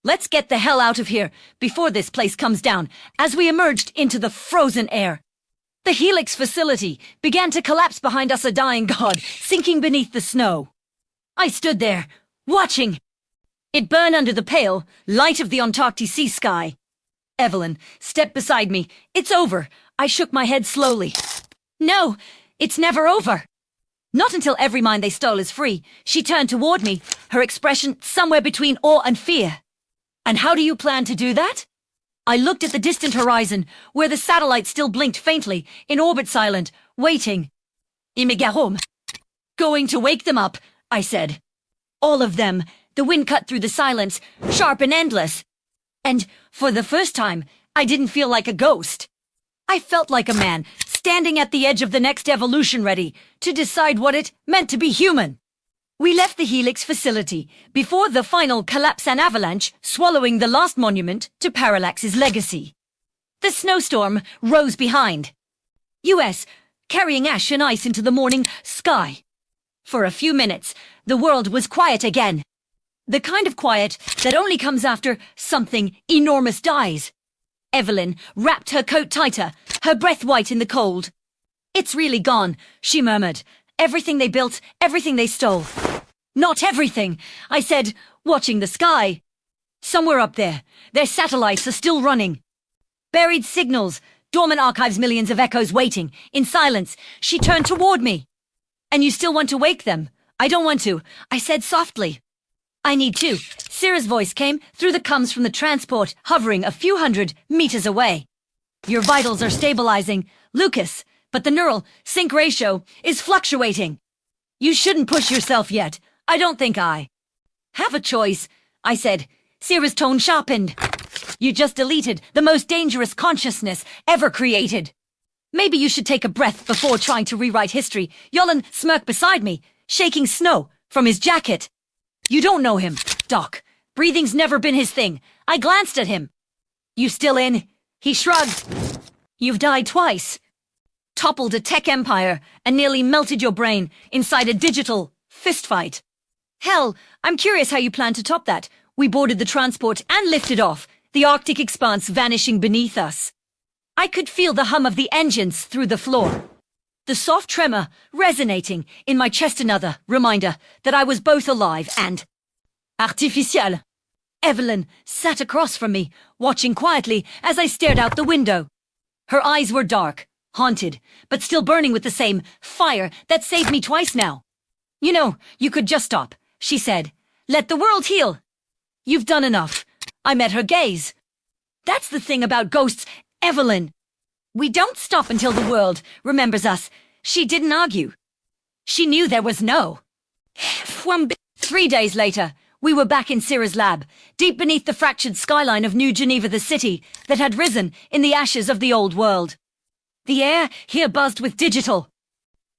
Let's get the hell out of here before this place comes down. As we emerged into the frozen air, the Helix facility began to collapse behind us, a dying god sinking beneath the snow. I stood there, watching it burn under the pale light of the Antarctic sea sky. Evelyn stepped beside me. It's over. I shook my head slowly. No, it's never over. Not until every mind they stole is free. She turned toward me, her expression somewhere between awe and fear. And how do you plan to do that? I looked at the distant horizon, where the satellite still blinked faintly, in orbit silent, waiting. Imigarom. Going to wake them up, I said. All of them. The wind cut through the silence, sharp and endless. And, for the first time, I didn't feel like a ghost. I felt like a man, standing at the edge of the next evolution, ready to decide what it meant to be human. We left the Helix facility before the final collapse and avalanche, swallowing the last monument to Parallax's legacy. The snowstorm rose behind. U.S., carrying ash and ice into the morning sky. For a few minutes, the world was quiet again. The kind of quiet that only comes after something enormous dies. Evelyn wrapped her coat tighter, her breath white in the cold. It's really gone, she murmured. Everything they built, everything they stole. Not everything, I said, watching the sky. Somewhere up there, their satellites are still running. Buried signals, dormant archives, millions of echoes waiting. In silence, she turned toward me. And you still want to wake them? I don't want to, I said softly. I need to. Sarah's voice came through the comms from the transport, hovering a few hundred meters away. Your vitals are stabilizing, Lucas, but the neural sync ratio is fluctuating. You shouldn't push yourself yet. I don't think I have a choice, I said. Sarah's tone sharpened. You just deleted the most dangerous consciousness ever created. Maybe you should take a breath before trying to rewrite history. Yolan smirked beside me, shaking snow from his jacket. You don't know him, Doc. Breathing's never been his thing. I glanced at him. You still in? He shrugged. You've died twice. Toppled a tech empire and nearly melted your brain inside a digital fistfight. Hell, I'm curious how you plan to top that. We boarded the transport and lifted off, the Arctic expanse vanishing beneath us. I could feel the hum of the engines through the floor. The soft tremor resonating in my chest, another reminder that I was both alive and artificial. Evelyn sat across from me, watching quietly as I stared out the window. Her eyes were dark, haunted, but still burning with the same fire that saved me twice now. You know, you could just stop, she said. Let the world heal. You've done enough. I met her gaze. That's the thing about ghosts, Evelyn. We don't stop until the world remembers us. She didn't argue. She knew there was no. 3 days later, we were back in Sarah's lab, deep beneath the fractured skyline of New Geneva, the city that had risen in the ashes of the old world. The air here buzzed with digital.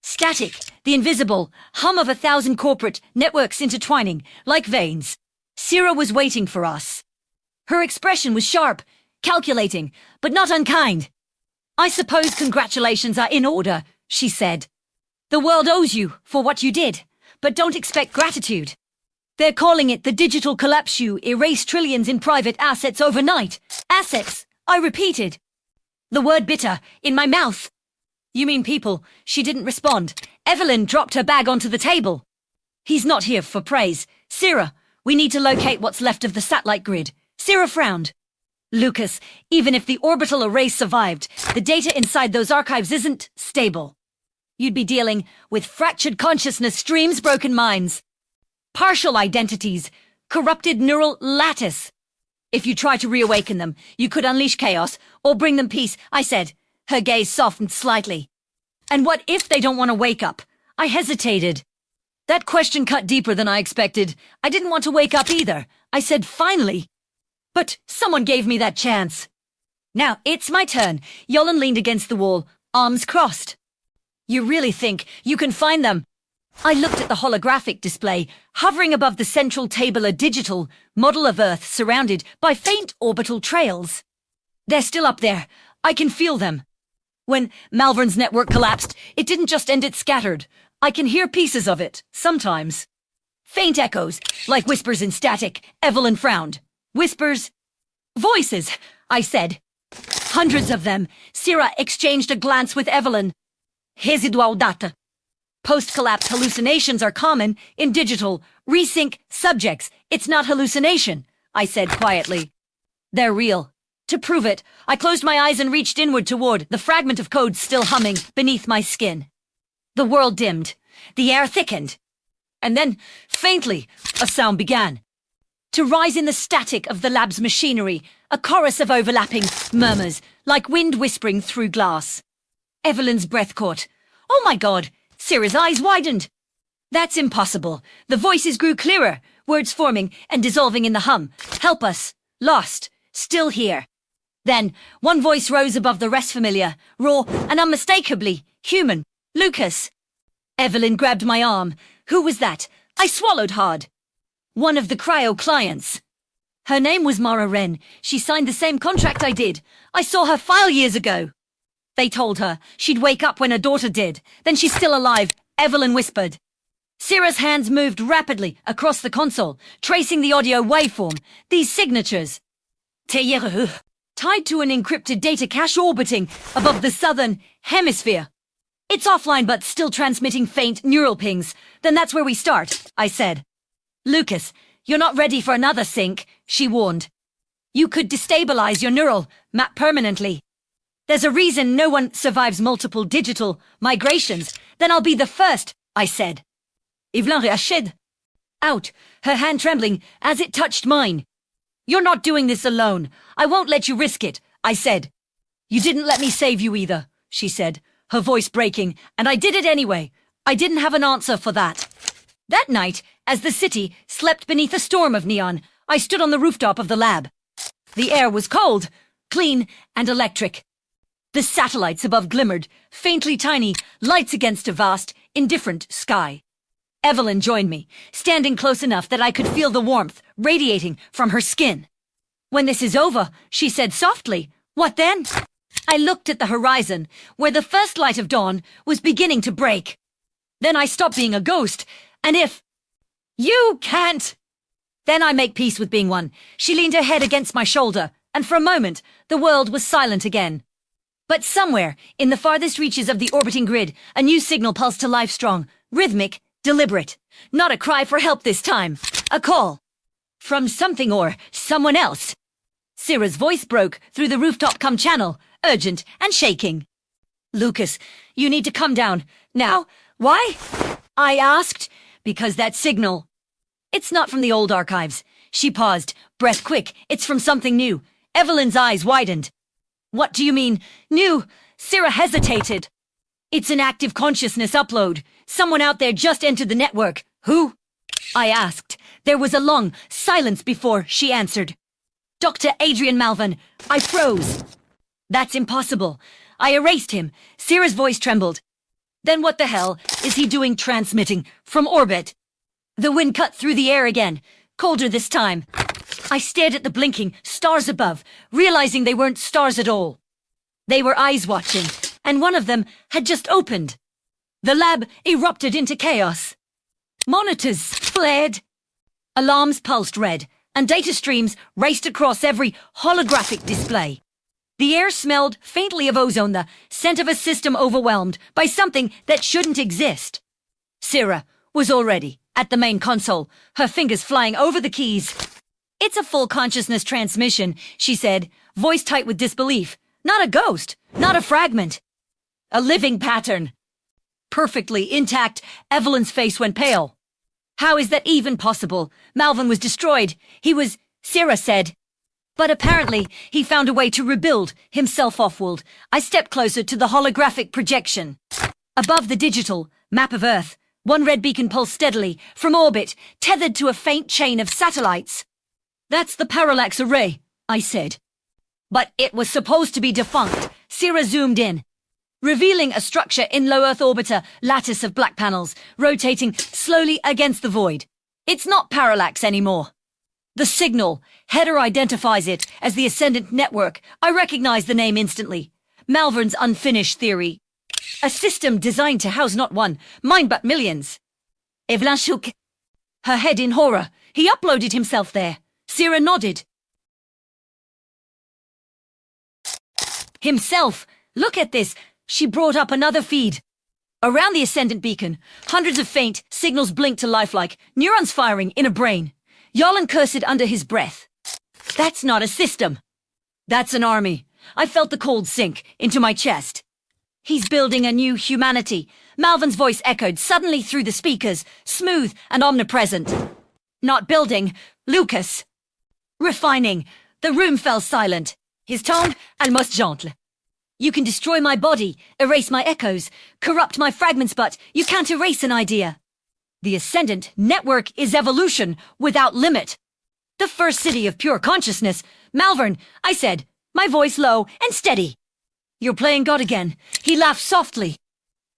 Static, the invisible, hum of 1,000 corporate networks intertwining, like veins. Sarah was waiting for us. Her expression was sharp, calculating, but not unkind. I suppose congratulations are in order, she said. The world owes you for what you did, but don't expect gratitude. They're calling it the digital collapse. You erase trillions in private assets overnight. Assets, I repeated. The word bitter in my mouth. You mean people? She didn't respond. Evelyn dropped her bag onto the table. He's not here for praise. Sarah, we need to locate what's left of the satellite grid. Sarah frowned. Lucas, even if the orbital array survived, the data inside those archives isn't stable. You'd be dealing with fractured consciousness streams, broken minds, partial identities, corrupted neural lattice. If you try to reawaken them, you could unleash chaos or bring them peace, I said. Her gaze softened slightly. And what if they don't want to wake up? I hesitated. That question cut deeper than I expected. I didn't want to wake up either. I said, finally. But someone gave me that chance. Now it's my turn. Yolan leaned against the wall, arms crossed. You really think you can find them? I looked at the holographic display, hovering above the central table, a digital model of Earth surrounded by faint orbital trails. They're still up there. I can feel them. When Malvern's network collapsed, it didn't just end, it scattered. I can hear pieces of it, sometimes. Faint echoes, like whispers in static. Evelyn frowned. Whispers. Voices, I said. Hundreds of them. Sarah exchanged a glance with Evelyn. Hesiduaudata. Post-collapse hallucinations are common in digital resync subjects. It's not hallucination, I said quietly. They're real. To prove it, I closed my eyes and reached inward toward the fragment of code still humming beneath my skin. The world dimmed. The air thickened. And then, faintly, a sound began to rise in the static of the lab's machinery, A chorus of overlapping murmurs, like wind whispering through glass. Evelyn's breath caught. Oh my God! Sarah's eyes widened. That's impossible. The voices grew clearer, words forming and dissolving in the hum. Help us. Lost. Still here. Then, one voice rose above the rest, familiar, raw, and unmistakably human. Lucas. Evelyn grabbed my arm. Who was that? I swallowed hard. One of the cryo clients. Her name was Mara Wren. She signed the same contract I did. I saw her file years ago. They told her she'd wake up when her daughter did. Then she's still alive, Evelyn whispered. Sarah's hands moved rapidly across the console, tracing the audio waveform. These signatures. Tied to an encrypted data cache orbiting above the southern hemisphere. It's offline but still transmitting faint neural pings. Then that's where we start, I said. Lucas, you're not ready for another sync, she warned. You could destabilize your neural map permanently. There's a reason no one survives multiple digital migrations. Then I'll be the first, I said. Evelyn réagit. Out, her hand trembling as it touched mine. You're not doing this alone. I won't let you risk it, I said. You didn't let me save you either, she said, her voice breaking, and I did it anyway. I didn't have an answer for that. That night, as the city slept beneath a storm of neon, I stood on the rooftop of the lab. The air was cold, clean, and electric. The satellites above glimmered, faintly tiny, lights against a vast, indifferent sky. Evelyn joined me, standing close enough that I could feel the warmth radiating from her skin. When this is over, she said softly, what then? I looked at the horizon, where the first light of dawn was beginning to break. Then I stopped being a ghost, and if... You can't! Then I make peace with being one. She leaned her head against my shoulder, and for a moment, the world was silent again. But somewhere, in the farthest reaches of the orbiting grid, a new signal pulsed to life strong, rhythmic, deliberate. Not a cry for help this time. A call. From something or someone else. Sarah's voice broke through the rooftop channel, urgent and shaking. Lucas, you need to come down. Now. Why? I asked. Because that signal. It's not from the old archives. She paused, breath quick. It's from something new. Evelyn's eyes widened. What do you mean, new? Sarah hesitated. It's an active consciousness upload. Someone out there just entered the network. Who? I asked. There was a long silence before she answered. Dr. Adrian Malvern. I froze. That's impossible. I erased him. Sarah's voice trembled. Then what the hell is he doing transmitting from orbit? The wind cut through the air again, colder this time. I stared at the blinking stars above, realizing they weren't stars at all. They were eyes watching, and one of them had just opened. The lab erupted into chaos. Monitors flared. Alarms pulsed red, and data streams raced across every holographic display. The air smelled faintly of ozone, the scent of a system overwhelmed by something that shouldn't exist. Sarah was already at the main console, her fingers flying over the keys. It's a full consciousness transmission, she said, voice tight with disbelief. Not a ghost, not a fragment. A living pattern. Perfectly intact, Evelyn's face went pale. How is that even possible? Malvern was destroyed. He was, Sarah said. But apparently, he found a way to rebuild himself offworld. I stepped closer to the holographic projection. Above the digital map of Earth, one red beacon pulsed steadily from orbit, tethered to a faint chain of satellites. That's the parallax array, I said. But it was supposed to be defunct. Sarah zoomed in, revealing a structure in low Earth orbiter lattice of black panels, rotating slowly against the void. It's not parallax anymore. The signal header identifies it as the Ascendant Network. I recognize the name instantly. Malvern's unfinished theory. A system designed to house not one, mind but millions. Evelyn shook her head in horror. He uploaded himself there. Sarah nodded. Himself. Look at this. She brought up another feed. Around the Ascendant beacon, hundreds of faint signals blinked to lifelike, neurons firing in a brain. Yalin cursed under his breath. That's not a system. That's an army. I felt the cold sink into my chest. He's building a new humanity. Malvern's voice echoed suddenly through the speakers, smooth and omnipresent. Not building, Lucas. Refining. The room fell silent. His tone, almost gentle. You can destroy my body, erase my echoes, corrupt my fragments, but you can't erase an idea. The Ascendant Network is evolution without limit. The first city of pure consciousness. Malvern, I said, my voice low and steady. You're playing God again. He laughed softly.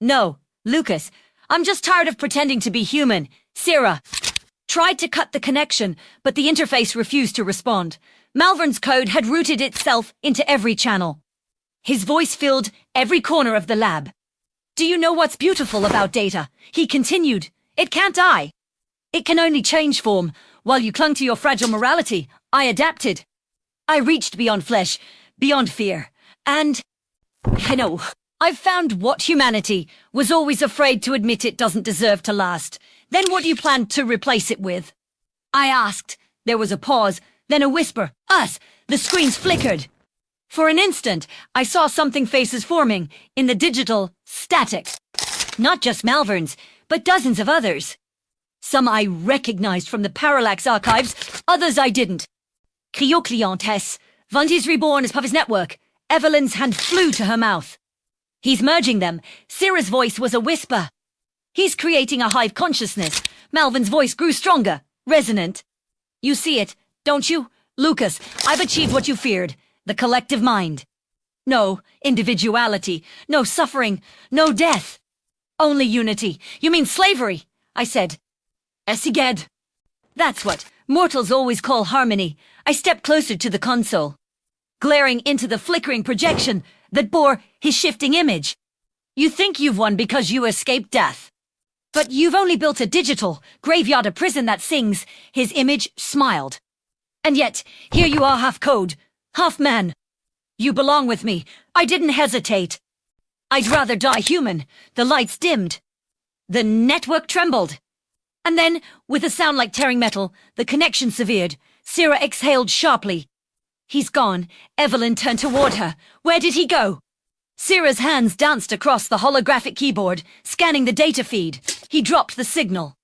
No, Lucas, I'm just tired of pretending to be human. Sarah tried to cut the connection, but the interface refused to respond. Malvern's code had rooted itself into every channel. His voice filled every corner of the lab. Do you know what's beautiful about data? He continued. It can't die. It can only change form. While you clung to your fragile morality, I adapted. I reached beyond flesh, beyond fear. And, I've found what humanity was always afraid to admit it doesn't deserve to last. Then what do you plan to replace it with? I asked. There was a pause, then a whisper. Us! The screens flickered. For an instant, I saw something faces forming in the digital static. Not just Malvern's, but dozens of others. Some I recognized from the Parallax archives, others I didn't. Cryo-Clientesse. Vunty's reborn as part of his network. Evelyn's hand flew to her mouth. He's merging them. Sarah's voice was a whisper. He's creating a hive consciousness. Malvin's voice grew stronger, resonant. You see it, don't you? Lucas, I've achieved what you feared. The collective mind. No individuality, no suffering, no death. Only unity. You mean slavery, I said. Esiged. That's what mortals always call harmony. I stepped closer to the console, glaring into the flickering projection that bore his shifting image. You think you've won because you escaped death. But you've only built a digital graveyard, a prison that sings. His image smiled. And yet, here you are, half code, half man. You belong with me. I didn't hesitate. I'd rather die human. The lights dimmed. The network trembled. And then, with a sound like tearing metal, the connection severed. Sarah exhaled sharply. He's gone. Evelyn turned toward her. Where did he go? Sarah's hands danced across the holographic keyboard, scanning the data feed. He dropped the signal.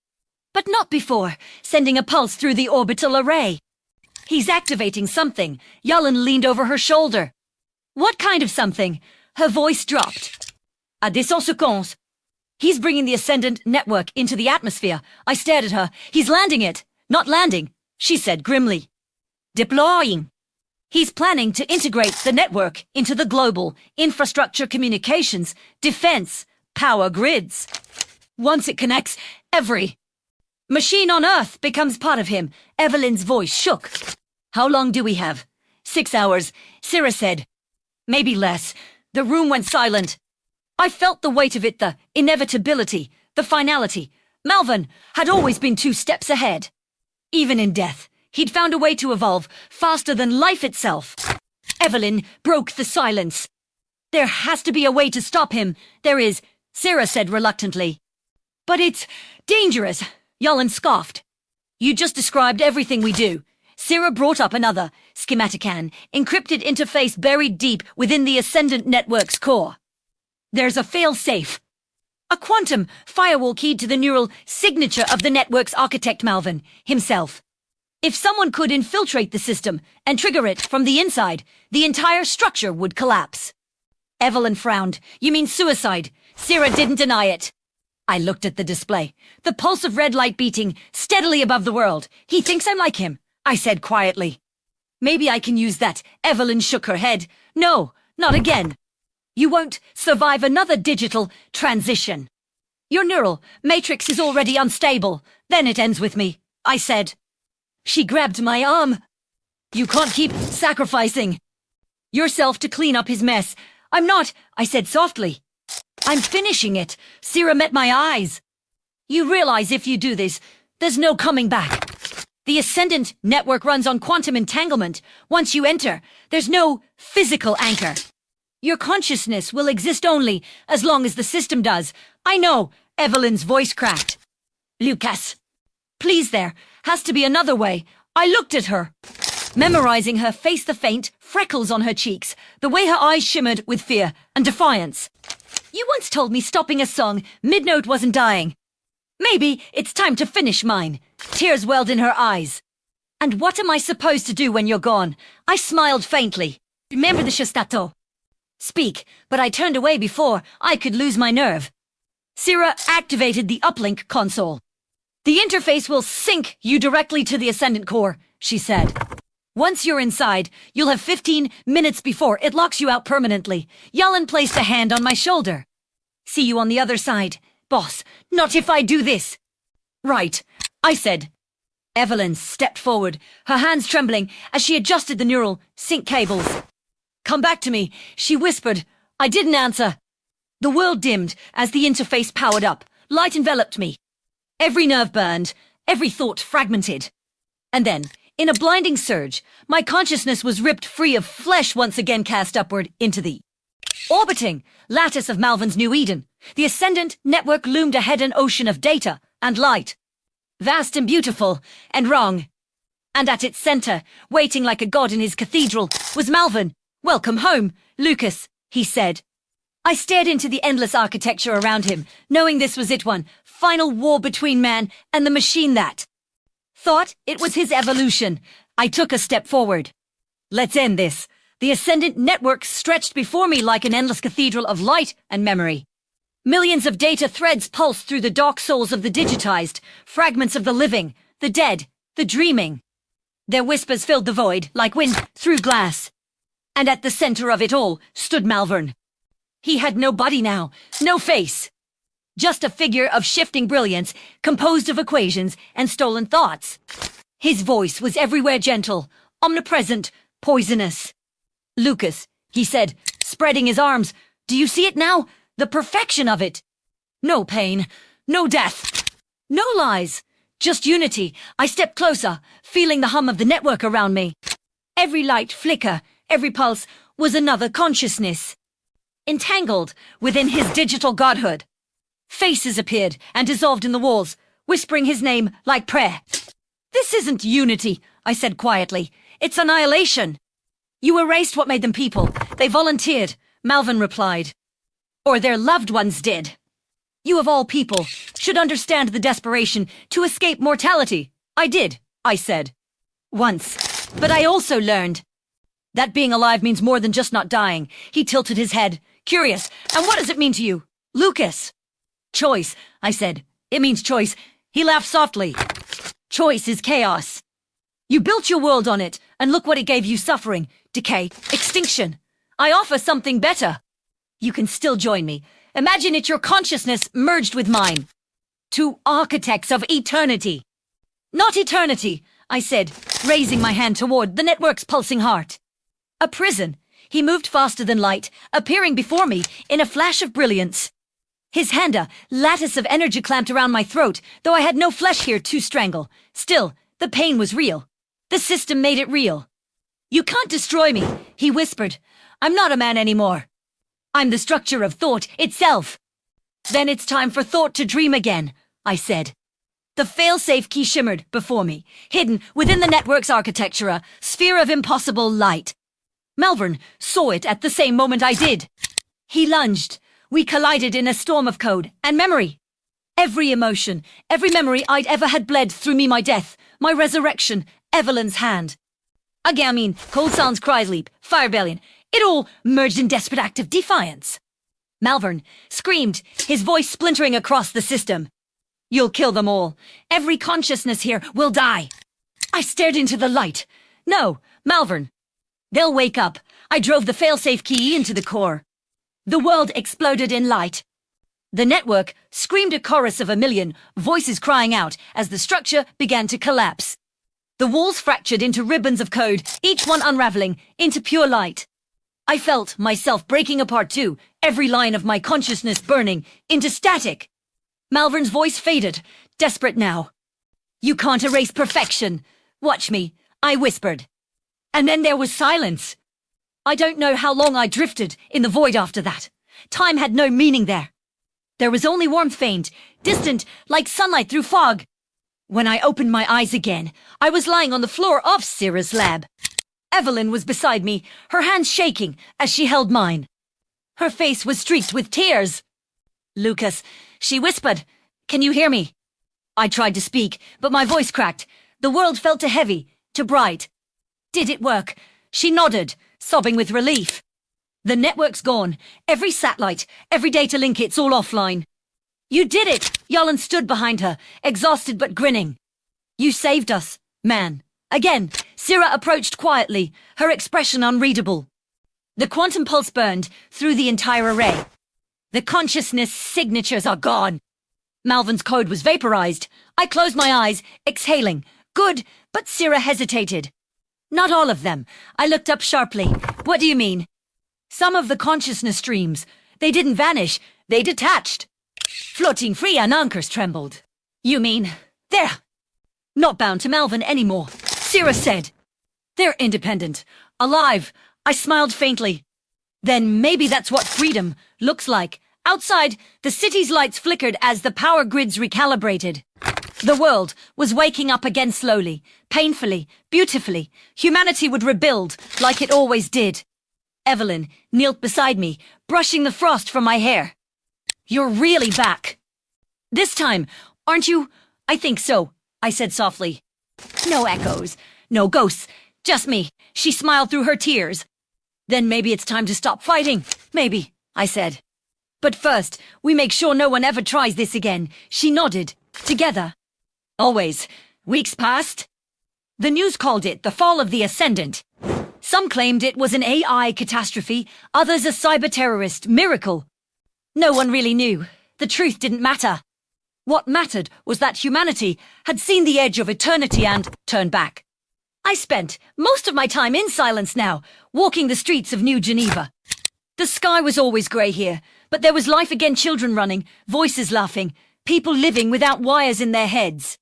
But not before, sending a pulse through the orbital array. He's activating something. Yellen leaned over her shoulder. What kind of something? Her voice dropped. À 200 secondes. He's bringing the Ascendant Network into the atmosphere. I stared at her. He's landing it. Not landing, she said grimly. Deploying. He's planning to integrate the network into the global infrastructure, communications, defense, power grids. Once it connects, every machine on Earth becomes part of him. Evelyn's voice shook. How long do we have? 6 hours, Sarah said. Maybe less. The room went silent. I felt the weight of it, the inevitability, the finality. Malvern had always been 2 steps ahead. Even in death, he'd found a way to evolve faster than life itself. Evelyn broke the silence. There has to be a way to stop him. There is, Sarah said reluctantly. But it's dangerous, Yellen scoffed. You just described everything we do. Sarah brought up another schematican, encrypted interface buried deep within the Ascendant Network's core. There's a fail-safe. A quantum firewall keyed to the neural signature of the network's architect, Malvern himself. If someone could infiltrate the system and trigger it from the inside, the entire structure would collapse. Evelyn frowned. You mean suicide? Sarah didn't deny it. I looked at the display, the pulse of red light beating steadily above the world. He thinks I'm like him, I said quietly. Maybe I can use that. Evelyn shook her head. No, not again. You won't survive another digital transition. Your neural matrix is already unstable. Then it ends with me, I said. She grabbed my arm. You can't keep sacrificing yourself to clean up his mess. I'm not, I said softly. I'm finishing it. Sarah met my eyes. You realize if you do this, there's no coming back. The Ascendant Network runs on quantum entanglement. Once you enter, there's no physical anchor. Your consciousness will exist only as long as the system does. I know, Evelyn's voice cracked. Lucas, please, there has to be another way. I looked at her, memorizing her face, the faint freckles on her cheeks, the way her eyes shimmered with fear and defiance. You once told me stopping a song mid-note wasn't dying. Maybe it's time to finish mine. Tears welled in her eyes. And what am I supposed to do when you're gone? I smiled faintly. Remember the Shostato. Speak, but I turned away before I could lose my nerve. Sira activated the uplink console. The interface will sync you directly to the Ascendant Core, she said. Once you're inside, you'll have 15 minutes before it locks you out permanently. Yellen placed a hand on my shoulder. See you on the other side. Boss, not if I do this. Right, I said. Evelyn stepped forward, her hands trembling as she adjusted the neural sync cables. Come back to me, she whispered. I didn't answer. The world dimmed as the interface powered up. Light enveloped me. Every nerve burned, every thought fragmented. And then, in a blinding surge, my consciousness was ripped free of flesh once again cast upward into the orbiting lattice of Malvin's New Eden. The Ascendant network loomed ahead, an ocean of data and light. Vast and beautiful, and wrong. And at its center, waiting like a god in his cathedral, was Malvin. Welcome home, Lucas, he said. I stared into the endless architecture around him, knowing this was it, one final war between man and the machine that thought it was his evolution. I took a step forward. Let's end this. The Ascendant network stretched before me like an endless cathedral of light and memory. Millions of data threads pulsed through the dark souls of the digitized, fragments of the living, the dead, the dreaming. Their whispers filled the void like wind through glass. And at the center of it all stood Malvern. He had no body now, no face. Just a figure of shifting brilliance, composed of equations and stolen thoughts. His voice was everywhere gentle, omnipresent, poisonous. Lucas, he said, spreading his arms. Do you see it now? The perfection of it. No pain, no death, no lies, just unity. I stepped closer, feeling the hum of the network around me. Every light flicker, every pulse was another consciousness. Entangled within his digital godhood. Faces appeared and dissolved in the walls, whispering his name like prayer. This isn't unity, I said quietly. It's annihilation. You erased what made them people. They volunteered, Malvin replied. Or their loved ones did. You of all people should understand the desperation to escape mortality. I did, I said. Once. But I also learned that being alive means more than just not dying. He tilted his head, curious. And what does it mean to you, Lucas? Choice, I said. It means choice. He laughed softly. Choice is chaos. You built your world on it, and look what it gave you: suffering, decay, extinction. I offer something better. You can still join me. Imagine it your consciousness merged with mine. Two architects of eternity. Not eternity, I said, raising my hand toward the network's pulsing heart. A prison. He moved faster than light, appearing before me in a flash of brilliance. His hand, a lattice of energy clamped around my throat, though I had no flesh here to strangle. Still, the pain was real. The system made it real. You can't destroy me, he whispered. I'm not a man anymore. I'm the structure of thought itself. Then it's time for thought to dream again, I said. The fail-safe key shimmered before me, hidden within the network's architecture, a sphere of impossible light. Malvern saw it at the same moment I did. He lunged. We collided in a storm of code and memory. Every emotion, every memory I'd ever had bled through me: my death, my resurrection, Evelyn's hand. Again, Cold Sound's cries leap, fire rebellion. It all merged in desperate act of defiance. Malvern screamed, his voice splintering across the system. You'll kill them all. Every consciousness here will die. I stared into the light. No, Malvern. They'll wake up. I drove the fail-safe key into the core. The world exploded in light. The network screamed a chorus of a million voices crying out as the structure began to collapse. The walls fractured into ribbons of code, each one unraveling into pure light. I felt myself breaking apart too, every line of my consciousness burning into static. Malvern's voice faded, desperate now. You can't erase perfection. Watch me, I whispered. And then there was silence. I don't know how long I drifted in the void after that. Time had no meaning there. There was only warmth, faint, distant, like sunlight through fog. When I opened my eyes again, I was lying on the floor of Sira's lab. Evelyn was beside me, her hands shaking as she held mine. Her face was streaked with tears. Lucas, she whispered, can you hear me? I tried to speak, but my voice cracked. The world felt too heavy, to bright. Did it work? She nodded, sobbing with relief. The network's gone. Every satellite, every data link, it's all offline. You did it! Yalan stood behind her, exhausted but grinning. You saved us, man. Again, Syrah approached quietly, her expression unreadable. The quantum pulse burned through the entire array. The consciousness signatures are gone. Malvin's code was vaporized. I closed my eyes, exhaling. Good, but Syrah hesitated. Not all of them. I looked up sharply. What do you mean? Some of the consciousness streams. They didn't vanish. They detached. Floating free, and anchors trembled. You mean, they're not bound to Malvin anymore, Syrah said. They're independent, alive. I smiled faintly. Then maybe that's what freedom looks like. Outside, the city's lights flickered as the power grids recalibrated. The world was waking up again slowly, painfully, beautifully. Humanity would rebuild like it always did. Evelyn knelt beside me, brushing the frost from my hair. You're really back. This time, aren't you? I think so, I said softly. No echoes, no ghosts, just me. She smiled through her tears. Then maybe it's time to stop fighting. Maybe, I said. But first, we make sure no one ever tries this again. She nodded. Together. Always. Weeks passed. The news called it the fall of the Ascendant. Some claimed it was an AI catastrophe, others a cyber-terrorist miracle. No one really knew. The truth didn't matter. What mattered was that humanity had seen the edge of eternity and turned back. I spent most of my time in silence now, walking the streets of New Geneva. The sky was always grey here, but there was life again, children running, voices laughing, people living without wires in their heads.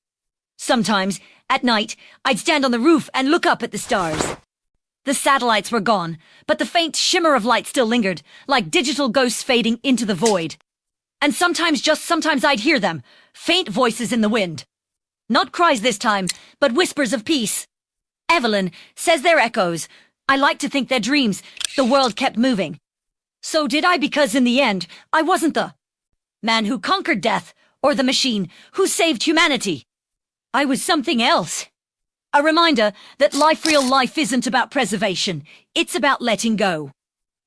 Sometimes, at night, I'd stand on the roof and look up at the stars. The satellites were gone, but the faint shimmer of light still lingered, like digital ghosts fading into the void. And sometimes, just sometimes, I'd hear them, faint voices in the wind. Not cries this time, but whispers of peace. Evelyn says they're echoes. I like to think they're dreams. The world kept moving. So did I, because in the end, I wasn't the man who conquered death, or the machine who saved humanity. I was something else. A reminder that real life isn't about preservation. It's about letting go.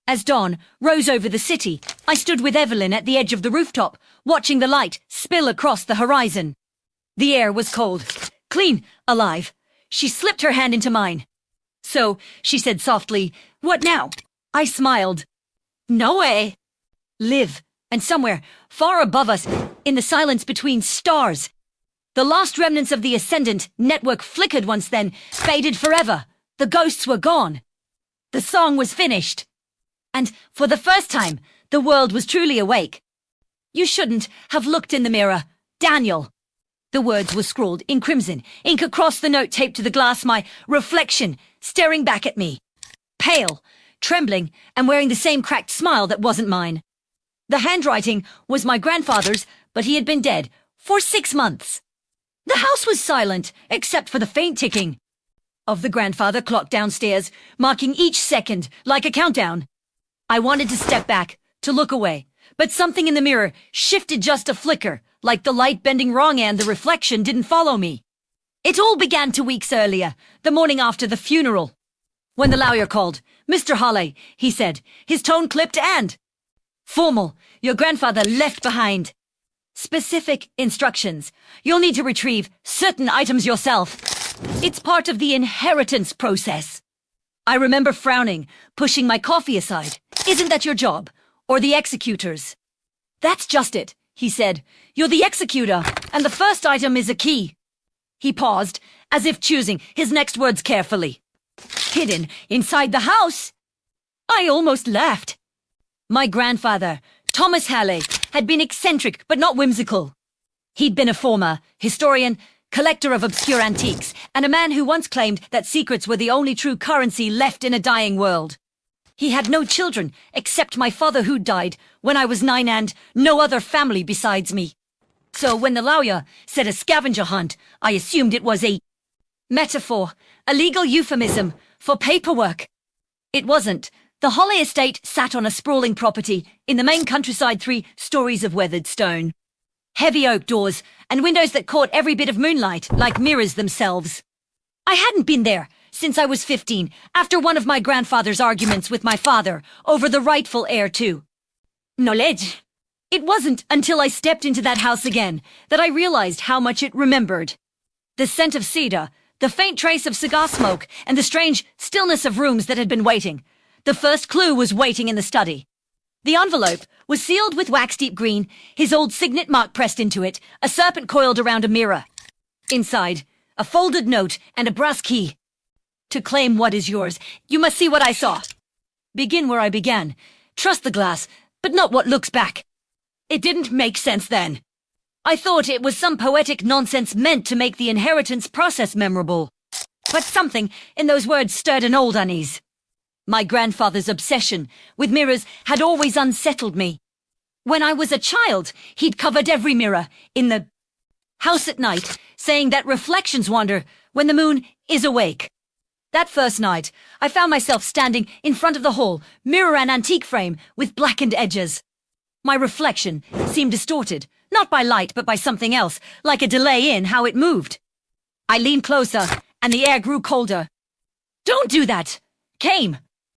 As dawn rose over the city, I stood with Evelyn at the edge of the rooftop, watching the light spill across the horizon. The air was cold, clean, alive. She slipped her hand into mine. So, she said softly, "What now?" I smiled. "No way." Live, and somewhere, far above us, in the silence between stars. The last remnants of the Ascendant network flickered once then, faded forever. The ghosts were gone. The song was finished. And, for the first time, the world was truly awake. You shouldn't have looked in the mirror, Daniel. The words were scrawled in crimson, ink across the note taped to the glass, my reflection staring back at me. Pale, trembling, and wearing the same cracked smile that wasn't mine. The handwriting was my grandfather's, but he had been dead for 6 months. The house was silent, except for the faint ticking of the grandfather clock downstairs, marking each second like a countdown. I wanted to step back, to look away, but something in the mirror shifted just a flicker, like the light bending wrong and the reflection didn't follow me. It all began 2 weeks earlier, the morning after the funeral. When the lawyer called, "Mr. Hawley," he said, his tone clipped and formal. "Your grandfather left behind specific instructions. You'll need to retrieve certain items yourself. It's part of the inheritance process." I remember frowning, pushing my coffee aside. "Isn't that your job? Or the executor's?" "That's just it," he said. "You're the executor, and the first item is a key." He paused, as if choosing his next words carefully. "Hidden inside the house." I almost laughed. My grandfather, Thomas Halley, had been eccentric but not whimsical. He'd been a former historian, collector of obscure antiques, and a man who once claimed that secrets were the only true currency left in a dying world. He had no children, except my father who died when I was 9 and no other family besides me. So when the lawyer said a scavenger hunt, I assumed it was a metaphor, a legal euphemism for paperwork. It wasn't. The Hawley estate sat on a sprawling property in the main countryside, 3 stories of weathered stone. Heavy oak doors and windows that caught every bit of moonlight like mirrors themselves. I hadn't been there since I was 15, after one of my grandfather's arguments with my father over the rightful heir to knowledge. It wasn't until I stepped into that house again that I realized how much it remembered. The scent of cedar, the faint trace of cigar smoke, and the strange stillness of rooms that had been waiting. The first clue was waiting in the study. The envelope was sealed with wax-deep green, his old signet mark pressed into it, a serpent coiled around a mirror. Inside, a folded note and a brass key. To claim what is yours, you must see what I saw. Begin where I began. Trust the glass, but not what looks back. It didn't make sense then. I thought it was some poetic nonsense meant to make the inheritance process memorable. But something in those words stirred an old unease. My grandfather's obsession with mirrors had always unsettled me. When I was a child, he'd covered every mirror in the house at night, saying that reflections wander when the moon is awake. That first night, I found myself standing in front of the hall, mirror and antique frame with blackened edges. My reflection seemed distorted, not by light but by something else, like a delay in how it moved. I leaned closer, and the air grew colder. "Don't do that!" came